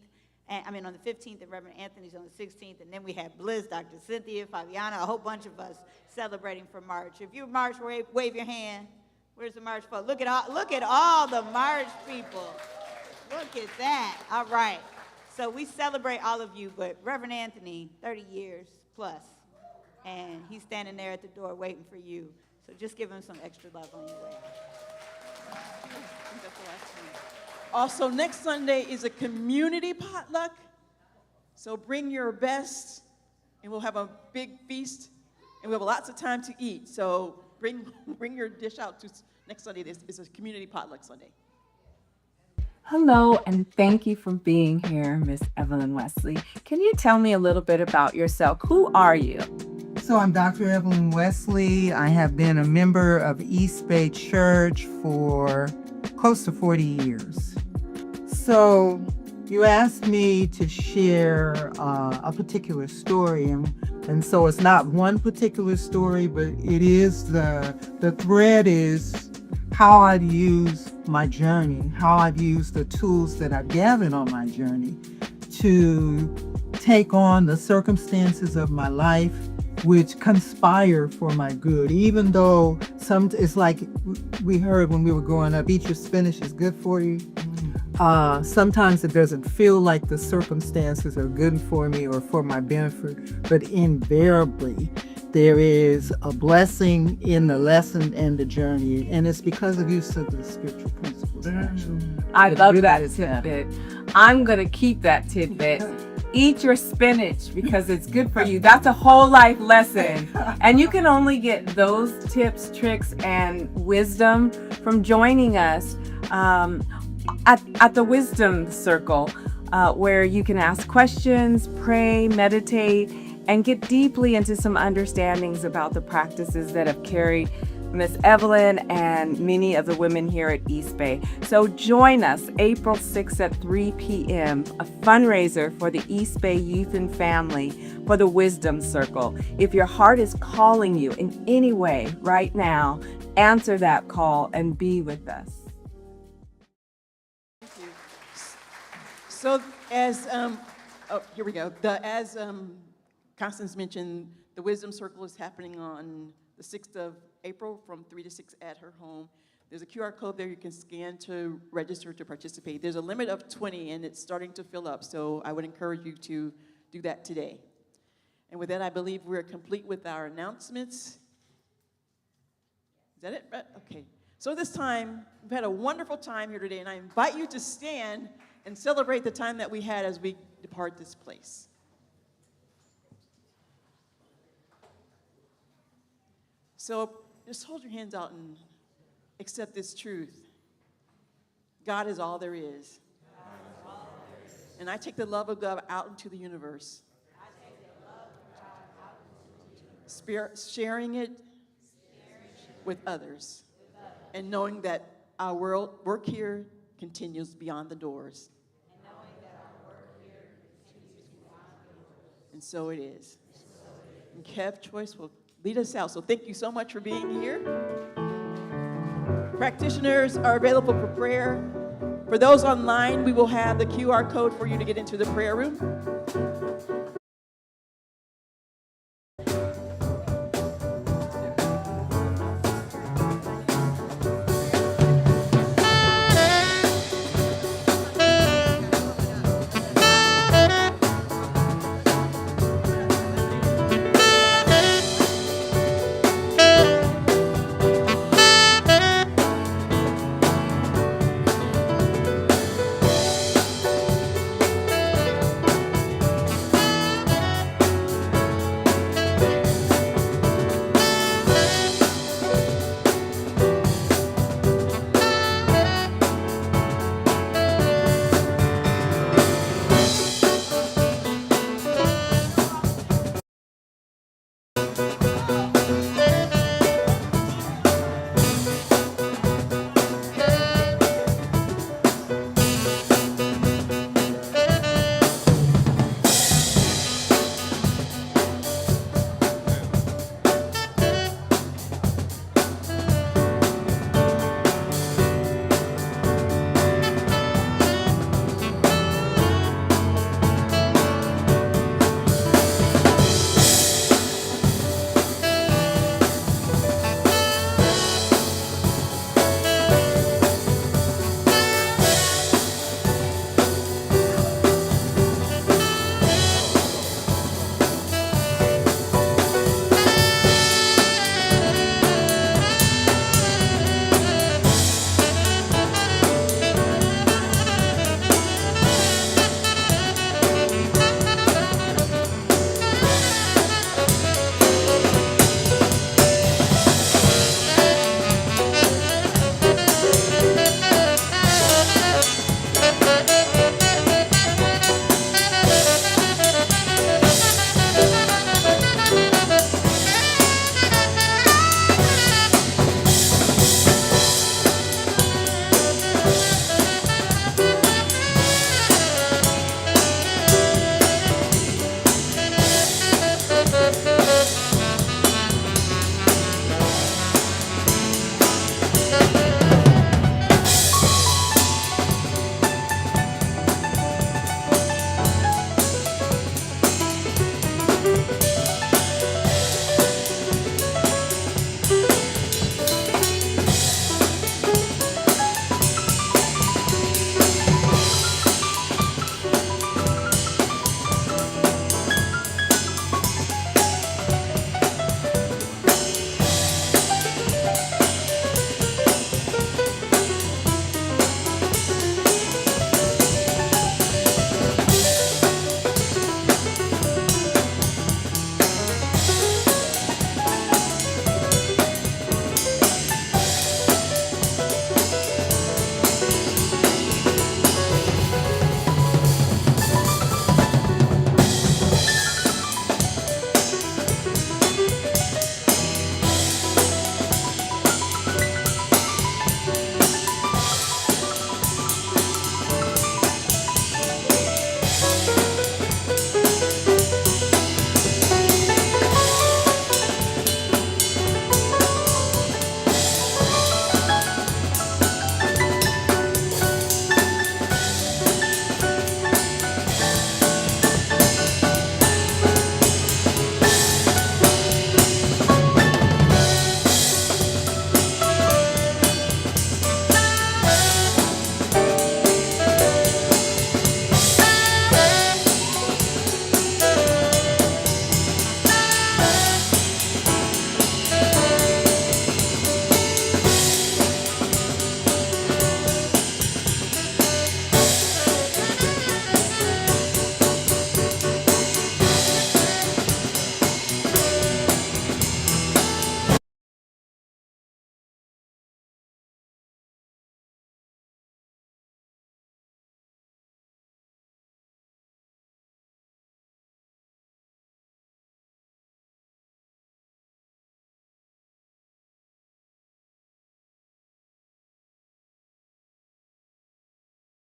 on the 15th, and Reverend Anthony's on the 16th, and then we had Bliss, Dr. Cynthia, Fabiana, a whole bunch of us celebrating for March. If you March, wave your hand. Where's the March folks? Look at all the March people. Look at that. All right. So we celebrate all of you, but Reverend Anthony, 30 years plus, and he's standing there at the door waiting for you. So just give him some extra love on your way. I think that's the last one. Also, next Sunday is a community potluck. So bring your best, and we'll have a big feast, and we'll have lots of time to eat. So bring your dish out to next Sunday. This is a community potluck Sunday. Hello, and thank you for being here, Miss Evelyn Wesley. Can you tell me a little bit about yourself? Who are you? So I'm Dr. Evelyn Wesley. I have been a member of East Bay Church for close to 40 years. So you asked me to share a particular story, and so it's not one particular story, but it is the thread is how I've used my journey, how I've used the tools that I've gathered on my journey to take on the circumstances of my life, which conspire for my good. Even though it's like we heard when we were growing up, eat your spinach is good for you. Sometimes it doesn't feel like the circumstances are good for me or for my benefit, but invariably there is a blessing in the lesson and the journey, and it's because of use of the spiritual principles. I love that tidbit. I'm going to keep that tidbit. Eat your spinach because it's good for you. That's a whole life lesson. And you can only get those tips, tricks, and wisdom from joining us at the Wisdom Circle, where you can ask questions, pray, meditate, and get deeply into some understandings about the practices that have carried Miss Evelyn and many of the women here at East Bay. So join us April 6th at 3 p.m., a fundraiser for the East Bay Youth and Family for the Wisdom Circle. If your heart is calling you in any way right now, answer that call and be with us. Thank you. So as, here we go. As Constance mentioned, the Wisdom Circle is happening on the 6th of April from 3 to 6 at her home. There's a QR code there you can scan to register to participate. There's a limit of 20, and it's starting to fill up, so I would encourage you to do that today. And with that, I believe we're complete with our announcements. Is that it? Okay. So this time, we've had a wonderful time here today, and I invite you to stand and celebrate the time that we had as we depart this place. So just hold your hands out and accept this truth. God is all there is. And I take the love of God out into the universe. Sharing it with others. And knowing that our work here continues beyond the doors. And so it is. And Kev Choice will lead us out. So thank you so much for being here. Practitioners are available for prayer. For those online, we will have the QR code for you to get into the prayer room.